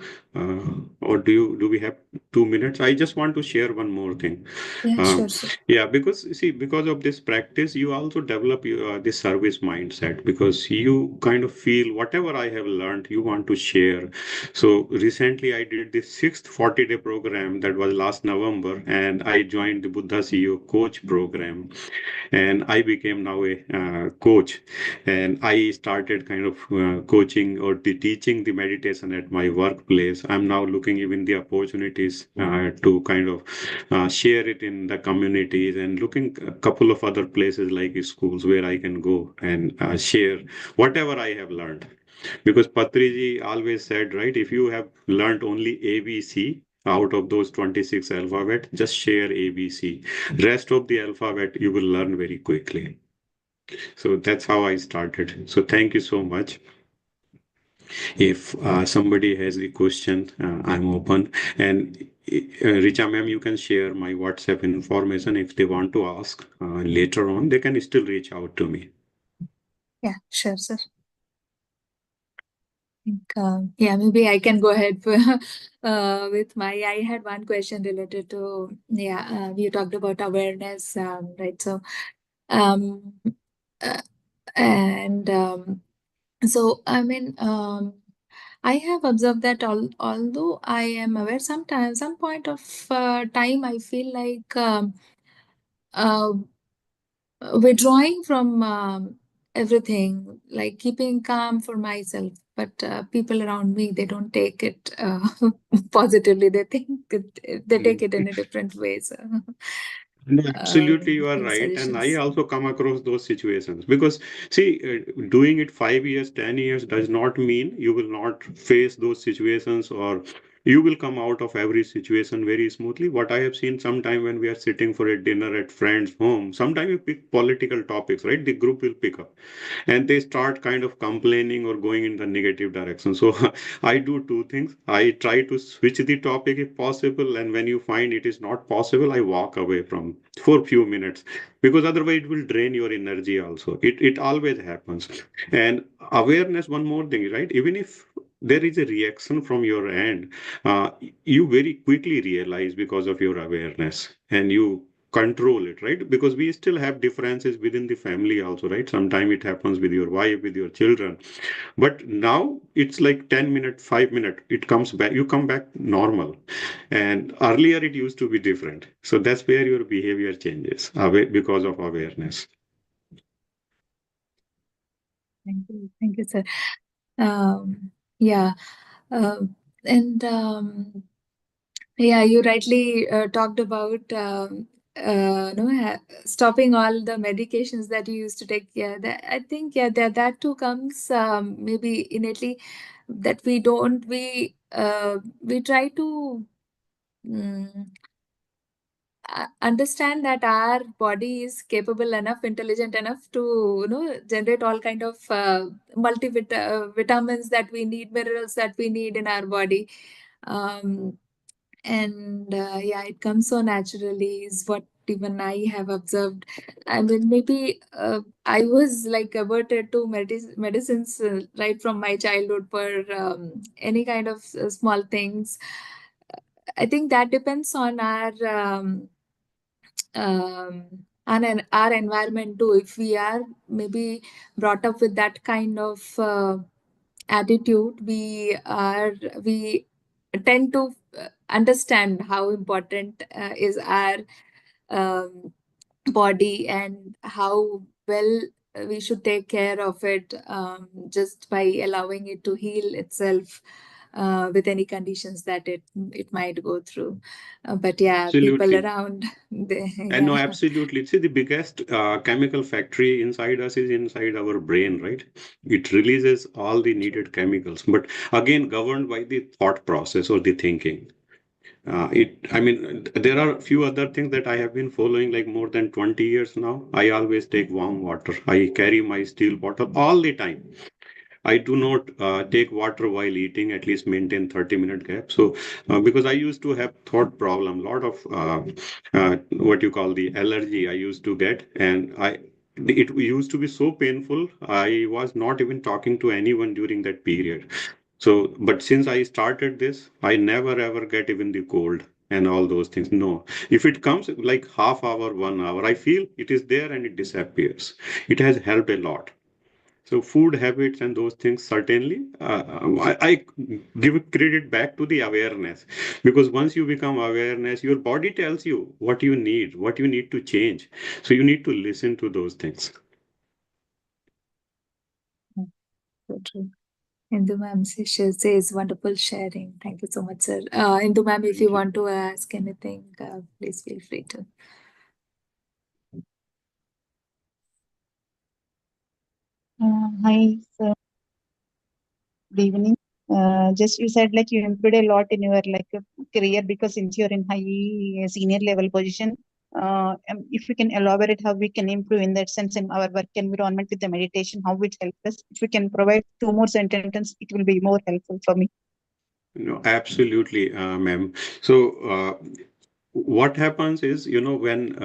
Or do we have 2 minutes? I just want to share one more thing. Yeah, sure, sir. Yeah, because see, because of this practice, you also develop this service mindset, because you kind of feel whatever I have learned, you want to share. So recently, I did this sixth 40-day program that was last November, and I joined the Buddha CEO coach program, and I became now a coach, and I started kind of coaching or teaching the meditation at my workplace. I'm now looking even the opportunities to kind of share it in the communities, and looking a couple of other places like schools where I can go and share whatever I have learned. Because Patriji always said, right, if you have learned only ABC out of those 26 alphabet, just share ABC. Rest of the alphabet you will learn very quickly. So that's how I started. So thank you so much. If somebody has a question, I'm open. And Richa ma'am, you can share my WhatsApp information if they want to ask later on. They can still reach out to me. Yeah, sure, sir. Yeah, maybe I can go ahead with my. I had one question related to, you talked about awareness, right? So, um, uh, and so I mean, I have observed that although I am aware, sometimes, some point of time, I feel like uh, withdrawing from everything, like keeping calm for myself. But people around me, they don't take it positively. They think they take it in a different way. So, No, absolutely, you are any right. And I suggestions? also come across those situations, because, see, doing it 5 years, 10 years does not mean you will not face those situations, or you will come out of every situation very smoothly. What I have seen sometime when we are sitting for a dinner at friends' home, sometimes you pick political topics, right? The group will pick up, and they start kind of complaining or going in the negative direction. So I do two things. I try to switch the topic if possible, and when you find it is not possible, I walk away from for a few minutes, because otherwise it will drain your energy also. It always happens. And awareness, one more thing, right? Even if there is a reaction from your end, uh, you very quickly realize because of your awareness, and you control it, right? Because we still have differences within the family also, right? Sometimes it happens with your wife, with your children, but now it's like 10 minutes, 5 minutes, it comes back, you come back normal. And earlier it used to be different. So that's where your behavior changes because of awareness. Thank you, sir. Yeah, and yeah, you rightly talked about no, stopping all the medications that you used to take. Yeah, I think that too comes maybe innately, that we try to mm, understand that our body is capable enough, intelligent enough to generate all kind of vitamins that we need, minerals that we need in our body. Um, and yeah, it comes so naturally, is what even I have observed. I mean, maybe I was like averted to medicines right from my childhood for any kind of small things. I think that depends on our um, and our environment too. If we are maybe brought up with that kind of attitude, we tend to understand how important is our um, body and how well we should take care of it, just by allowing it to heal itself with any conditions that it might go through. But yeah, people Absolutely. around, they, And no, yeah. absolutely. See, the biggest chemical factory inside us is inside our brain, right? It releases all the needed chemicals, but again, governed by the thought process or the thinking. I mean, there are a few other things that I have been following like more than 20 years now. I always take warm water. I carry my steel bottle all the time. I do not take water while eating, at least maintain 30-minute gap. So, because I used to have throat problem, lot of what you call the allergy I used to get, and it used to be so painful. I was not even talking to anyone during that period. So, but since I started this, I never ever get even the cold and all those things. No, if it comes like half hour, 1 hour, I feel it is there and it disappears. It has helped a lot. So food habits and those things certainly, I give credit back to the awareness, because once you become awareness, your body tells you what you need to change. So you need to listen to those things. So true. Indu ma'am says wonderful sharing. Thank you so much, sir. Indu ma'am, if you Thank you. want to ask anything, please feel free to. Hi, sir. Good evening. Just you said like you improved a lot in your like career because since you're in high senior level position, if you can elaborate how we can improve in that sense in our work environment with the meditation, how it helps us. If we can provide two more sentences, it will be more helpful for me. No, absolutely, ma'am. So, what happens is, when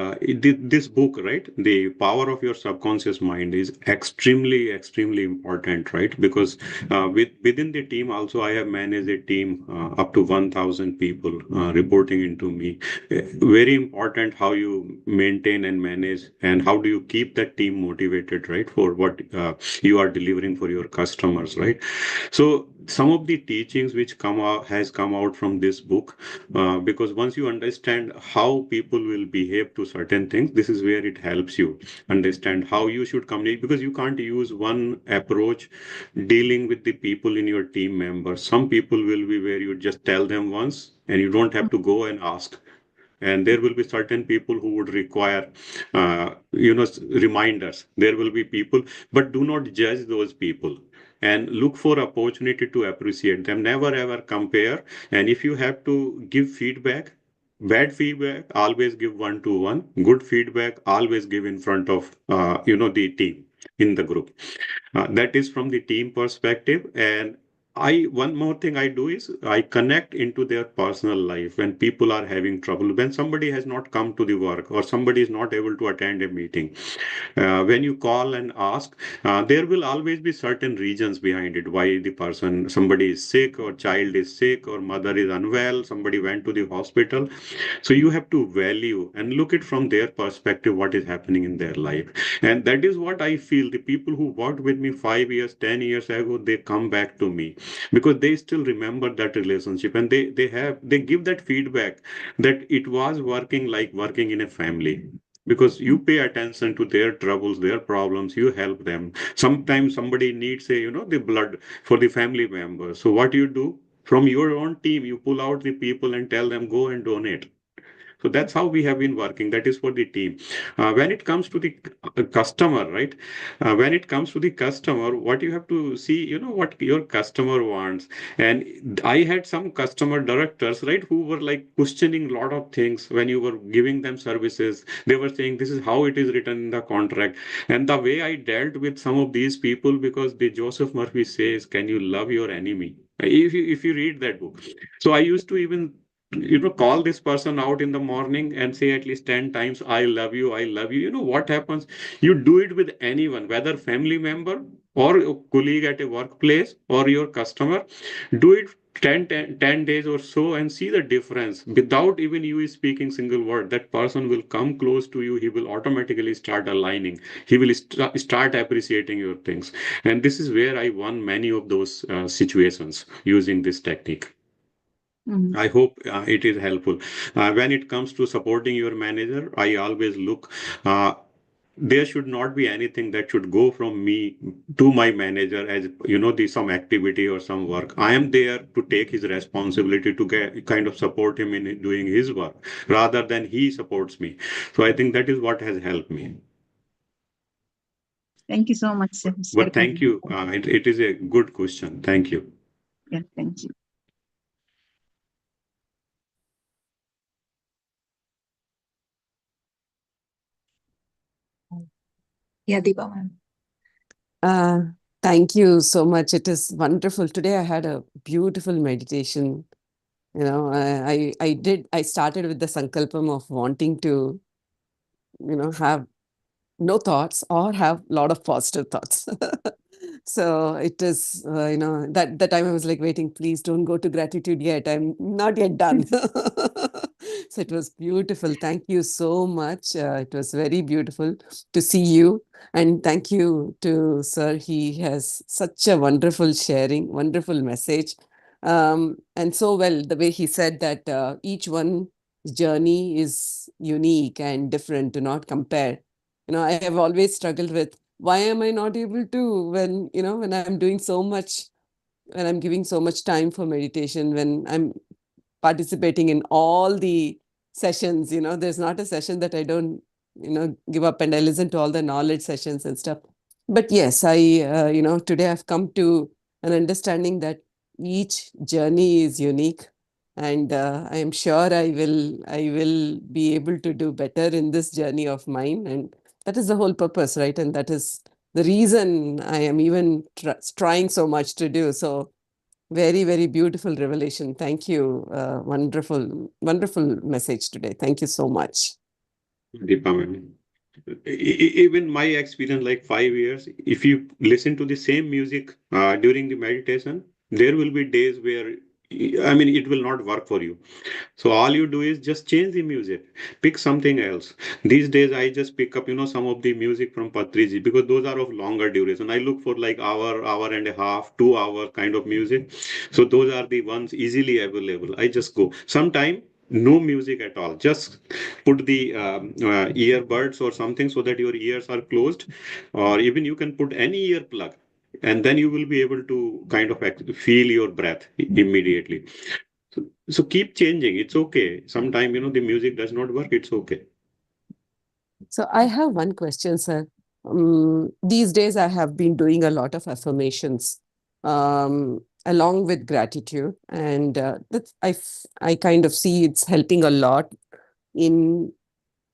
this book, right, the power of your subconscious mind is extremely, extremely important, right? Because within the team, also, I have managed a team up to 1,000 people reporting into me. Very important how you maintain and manage, and how do you keep that team motivated, right, for what you are delivering for your customers, right? So some of the teachings which come out from this book, because once you understand how people will behave to certain things, this is where it helps you understand how you should communicate, because you can't use one approach dealing with the people in your team members. Some people will be where you just tell them once and you don't have to go and ask, and there will be certain people who would require reminders. There will be people, but do not judge those people, and look for opportunity to appreciate them. Never ever compare. And if you have to give feedback, bad feedback always give one to one. Good feedback always give in front of the team in the group. That is from the team perspective. And one more thing I do is I connect into their personal life when people are having trouble, when somebody has not come to the work or somebody is not able to attend a meeting. When you call and ask, there will always be certain reasons behind it. Why somebody is sick, or child is sick, or mother is unwell, somebody went to the hospital. So you have to value and look it from their perspective, what is happening in their life. And that is what I feel. The people who worked with me 5 years, 10 years ago, they come back to me because they still remember that relationship, and they give that feedback that it was working like working in a family, because you pay attention to their troubles, their problems, you help them. Sometimes somebody needs the blood for the family member. So what you do, from your own team, you pull out the people and tell them, go and donate. So that's how we have been working. That is for the team. When it comes to the customer, right? When it comes to the customer, what you have to see, what your customer wants. And I had some customer directors, right, who were like questioning a lot of things when you were giving them services. They were saying, this is how it is written in the contract. And the way I dealt with some of these people, because the Joseph Murphy says, can you love your enemy? If you read that book. So I used to even call this person out in the morning and say at least 10 times, I love you, I love you. You know what happens? You do it with anyone, whether family member or a colleague at a workplace or your customer. Do it 10 days or so and see the difference without even you speaking single word. That person will come close to you. He will automatically start aligning. He will start appreciating your things. And this is where I won many of those situations using this technique. Mhm. I hope it is helpful. When it comes to supporting your manager, I always look. There should not be anything that should go from me to my manager as some activity or some work. I am there to take his responsibility to get kind of support him in doing his work rather than he supports me. So I think that is what has helped me. Thank you so much, sir. It's very But thank you. It is a good question. Thank you. yeah, thank you. Yeah, Deepa ma'am. Uh, Thank you so much. It is wonderful. Today I had a beautiful meditation. I started with the sankalpam of wanting to, have no thoughts or have a lot of positive thoughts. So it is, that the time I was like waiting, please don't go to gratitude yet. I'm not yet done. So it was beautiful. Thank you so much. It was very beautiful to see you. And thank you to Sir. He has such a wonderful sharing, wonderful message. And so well, the way he said that each one journey is unique and different, to not compare. I have always struggled with, why am I not able to, when I'm doing so much, when I'm giving so much time for meditation, when I'm participating in all the sessions. There's not a session that I don't give up, and I listen to all the knowledge sessions and stuff. But yes, I today I've come to an understanding that each journey is unique, and I am sure I will be able to do better in this journey of mine. And that is the whole purpose, right? And that is the reason I am even trying so much to do so. Very, very beautiful revelation. Thank you. Wonderful, wonderful message today. Thank you so much. Deepa ma'am. Even my experience, like 5 years, if you listen to the same music during the meditation, there will be days where, I mean, it will not work for you. So all you do is just change the music, pick something else. These days, I just pick up, some of the music from Patriji because those are of longer duration. I look for like hour and a half, 2 hour kind of music. So those are the ones easily available. I just go. Sometime no music at all. Just put the earbuds or something so that your ears are closed, or even you can put any ear plug, and then you will be able to kind of feel your breath immediately. So keep changing. It's okay. Sometime, the music does not work. It's okay. So I have one question, sir. These days, I have been doing a lot of affirmations along with gratitude, and I kind of see it's helping a lot in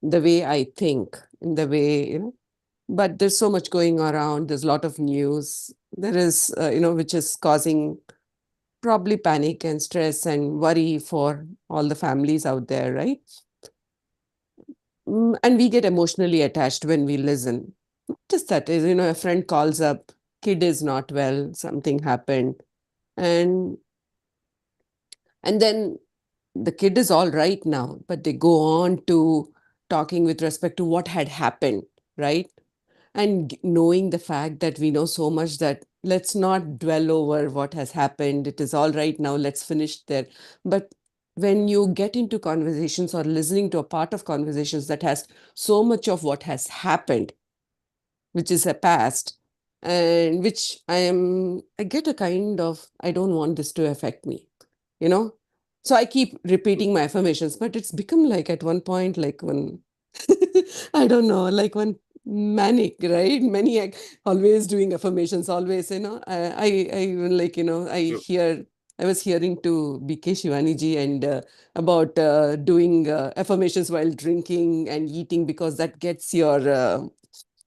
the way I think, in the way, but there's so much going around. There's a lot of news. There is, which is causing probably panic and stress and worry for all the families out there, right? And we get emotionally attached when we listen. Just that is, a friend calls up, kid is not well, something happened, and then the kid is all right now, but they go on to talking with respect to what had happened, right? And knowing the fact that we know so much, that let's not dwell over what has happened, it is all right now, let's finish there. But when you get into conversations or listening to a part of conversations that has so much of what has happened, which is a past, and which I get a kind of, I don't want this to affect me, you know so I keep repeating my affirmations, but it's become like at one point, like when I don't know, like when manic, right? Maniac, always doing affirmations, always, I even like, I was hearing to BK Shivani ji and about doing affirmations while drinking and eating, because that gets your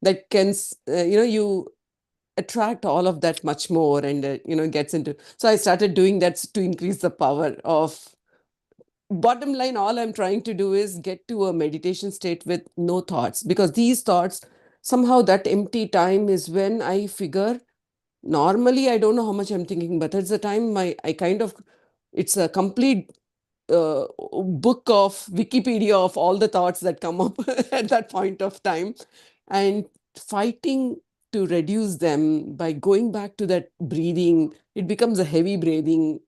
that can you attract all of that much more, and gets into, so I started doing that to increase the power of bottom line, all I'm trying to do is get to a meditation state with no thoughts, because these thoughts, somehow that empty time is when I figure, normally I don't know how much I'm thinking, but it's the time I kind of, it's a complete book of Wikipedia of all the thoughts that come up at that point of time, and fighting to reduce them by going back to that breathing. It becomes a heavy breathing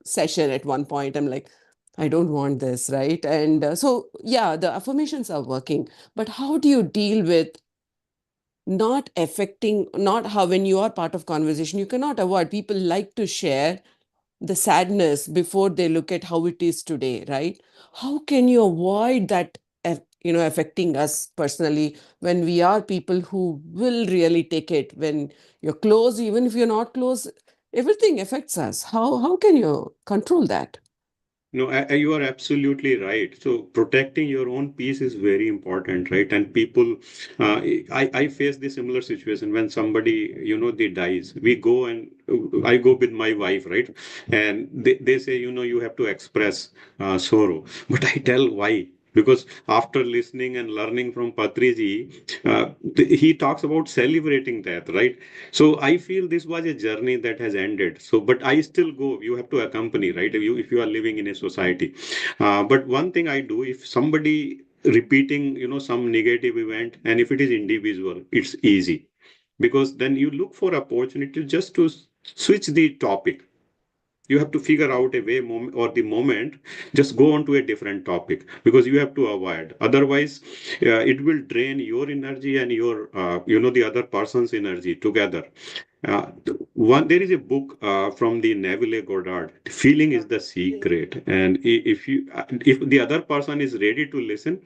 session at one point. I'm like, I don't want this, right? And so, yeah, the affirmations are working, but how do you deal with not affecting, not how, when you are part of conversation, you cannot avoid, people like to share the sadness before they look at how it is today, right? How can you avoid that, affecting us personally, when we are people who will really take it, when you're close, even if you're not close, everything affects us. How can you control that? No, you are absolutely right. So protecting your own peace is very important, right? And people, I face the similar situation when somebody, they dies. We go and I go with my wife, right? And they say, you have to express sorrow. But I tell why? Because after listening and learning from Patriji, he talks about celebrating death, right? So I feel this was a journey that has ended. So, but I still go. You have to accompany, right? If you are living in a society. But one thing I do, if somebody repeating, some negative event, and if it is individual, it's easy because then you look for opportunity just to switch the topic. You have to figure out a way or the moment, just go on to a different topic because you have to avoid, otherwise it will drain your energy and your the other person's energy together. There is a book from the Neville Goddard. Feeling is the secret, and if the other person is ready to listen,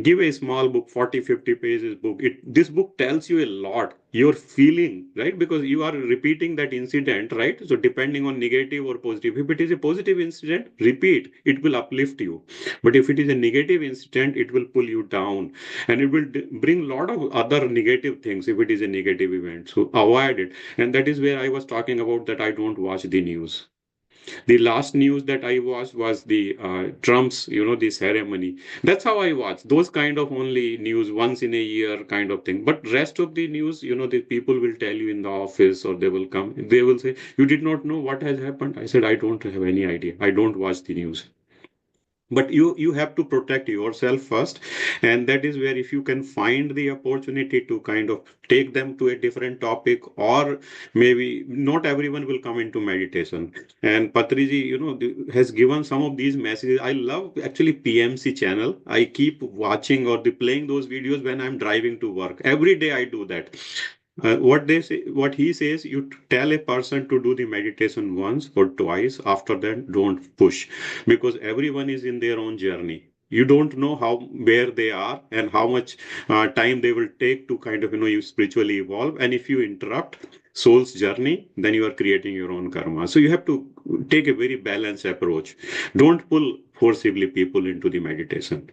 give a small book, 40, 50 pages book. This book tells you a lot. You're feeling, right? Because you are repeating that incident, right? So depending on negative or positive, if it is a positive incident, repeat, it will uplift you. But if it is a negative incident, it will pull you down and it will bring a lot of other negative things if it is a negative event. So avoid it. And that is where I was talking about that I don't watch the news. The last news that I watched was the Trump's, the ceremony. That's how I watch those kind of only news once in a year kind of thing. But rest of the news, the people will tell you in the office or they will come. They will say, "You did not know what has happened." I said, "I don't have any idea. I don't watch the news." But you have to protect yourself first, and that is where if you can find the opportunity to kind of take them to a different topic, or maybe not everyone will come into meditation. And Patriji, has given some of these messages. I love actually PMC channel. I keep watching or the playing those videos when I'm driving to work. Every day I do that. What they say, what he says, you tell a person to do the meditation once or twice. After that, don't push, because everyone is in their own journey. You don't know how where they are and how much time they will take to kind of you spiritually evolve. And if you interrupt soul's journey, then you are creating your own karma. So you have to take a very balanced approach. Don't pull forcibly people into the meditation.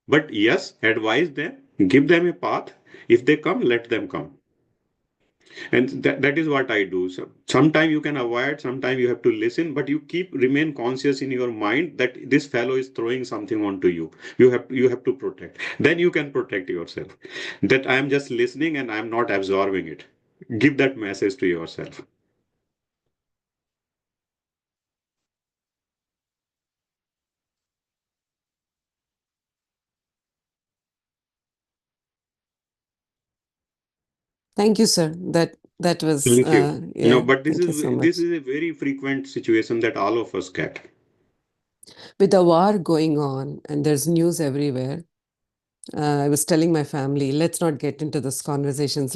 But yes, advise them, give them a path. If they come, let them come. And that is what I do. So sometimes you can avoid, sometimes you have to listen, but you keep remain conscious in your mind that this fellow is throwing something onto you. You have to protect. Then you can protect yourself. That I am just listening and I am not absorbing it. Give that message to yourself. Thank you, sir. That was, Thank you. yeah, But this thank you is so this much. is a very frequent situation that all of us get. With the war going on and there's news everywhere, I was telling my family, let's not get into this conversations.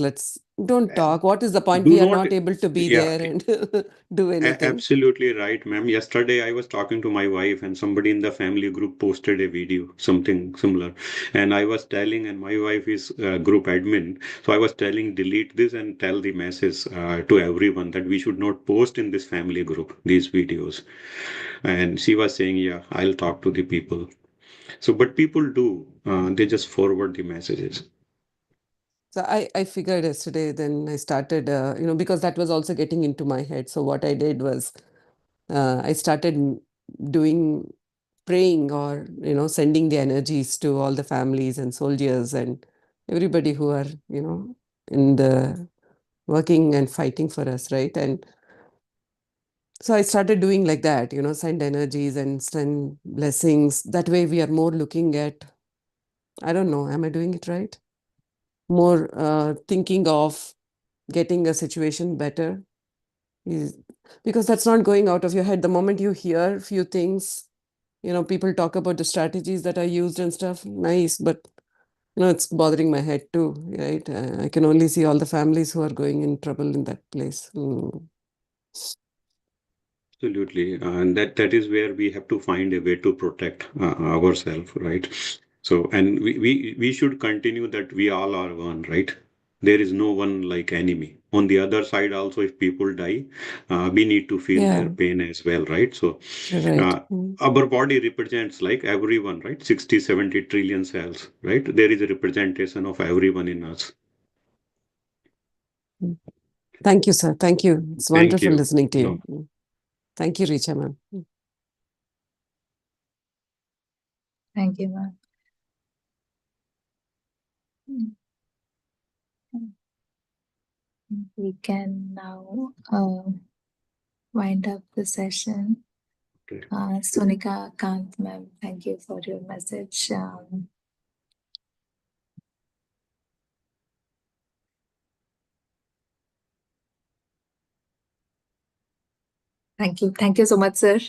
Don't talk. What is the point? Do We are not, not able to be yeah. there and do anything. Absolutely right, ma'am. Yesterday, I was talking to my wife, and somebody in the family group posted a video, something similar. And I was telling, and my wife is group admin. So I was telling, delete this and tell the message to everyone that we should not post in this family group these videos. And she was saying, yeah, I'll talk to the people. So, but people do, they just forward the messages. So I figured yesterday, then I started, because that was also getting into my head. So what I did was I started doing praying or, sending the energies to all the families and soldiers and everybody who are, in the working and fighting for us, right? And so I started doing like that, send energies and send blessings. That way we are more looking at, I don't know, am I doing it right? More thinking of getting a situation better. Because that's not going out of your head. The moment you hear few things, people talk about the strategies that are used and stuff, nice, but it's bothering my head too, right? I can only see all the families who are going in trouble in that place. Absolutely, and that is where we have to find a way to protect ourselves, right? So, and we should continue that we all are one, right? There is no one like enemy. On the other side, also, if people die, we need to feel Yeah, their pain as well, right? So, you're right. uh, our body represents like everyone, right? 60, 70 trillion cells, right? There is a representation of everyone in us. Mm. Thank you, sir. Thank you. It's Thank wonderful you. listening to No, you. Thank you, Richa, ma'am. Thank you, ma'am. Mm. We can now wind up the session. okay. Sonika Kant, ma'am, thank you for your message. Thank you so much, sir.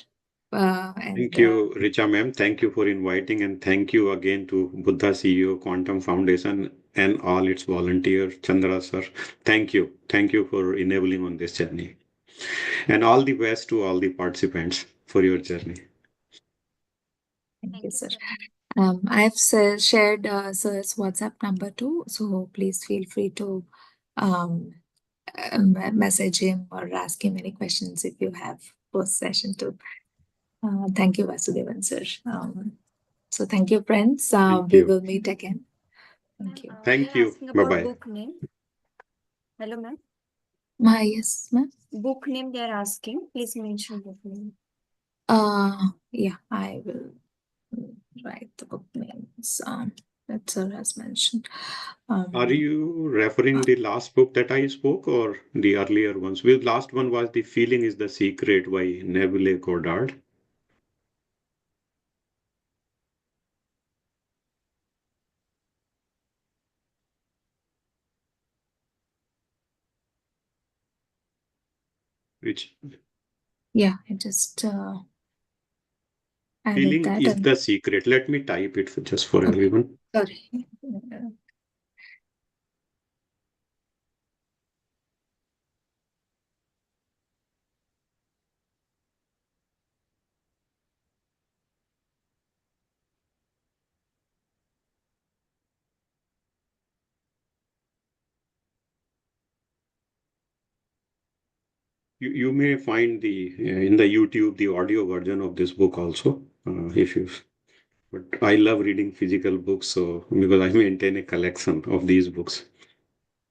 Thank you, Richa ma'am. Thank you for inviting, and thank you again to Buddha CEO Quantum Foundation and all its volunteers, Chandra sir. Thank you. Thank you for enabling on this journey. And all the best to all the participants for your journey. Thank you, sir. I've shared sir's WhatsApp number too, so please feel free to message him or ask him any questions if you have post session too. Thank you, Vasudevan sir. So thank you, friends. Thank We you. will meet again. Thank you. Thank They're you. asking Bye about bye. book name. Hello, ma'am. Yes, ma'am. Book name they're asking. Please mention book name. Yeah, I will write the book names that sir has mentioned. Are you referring the last book that I spoke or the earlier ones? The last one was The Feeling is the Secret by Neville Goddard. Which Yeah, I just added feeling that. is And the secret. Let me type it just for okay, everyone. sorry. You may find the in the YouTube the audio version of this book also, if you. But I love reading physical books, so because I maintain a collection of these books.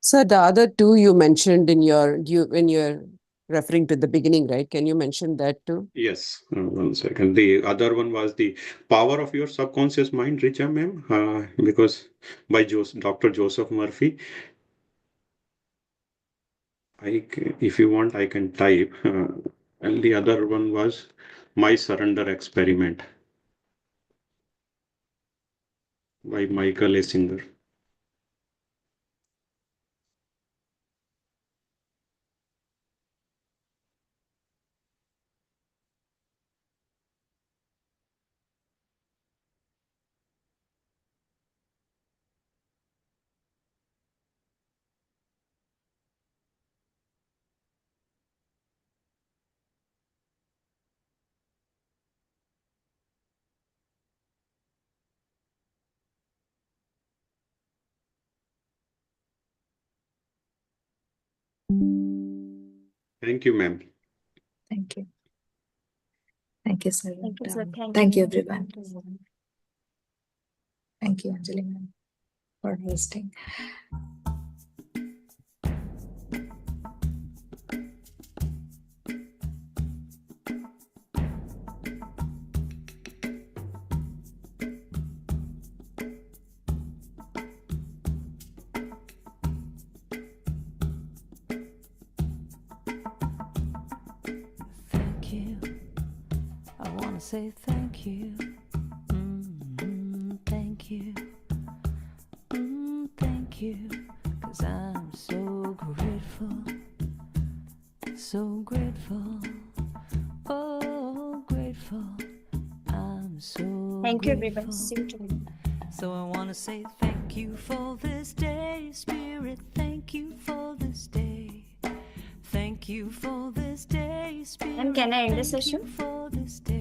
So the other two you mentioned in when you're referring to the beginning, right? Can you mention that too? Yes, 1 second. The other one was The Power of Your Subconscious Mind, Richa ma'am, because by Dr. Joseph Murphy. If you want, I can type. And the other one was My Surrender Experiment by Michael Esinger. Thank you, ma'am. Thank you. Thank you, sir. Thank you, sir. Thank you, everyone. Thank you, Anjali ma'am, for hosting. wanna say thank you. Thank you. Thank you. 'Cause I'm so grateful. So grateful. Oh, grateful. I'm so Thank you, everyone. grateful. See you tomorrow. So I want to say thank you for this day, Spirit. Thank you for this day. Thank you for this day, Spirit. Ma'am, can I end the Thank you session? for this day.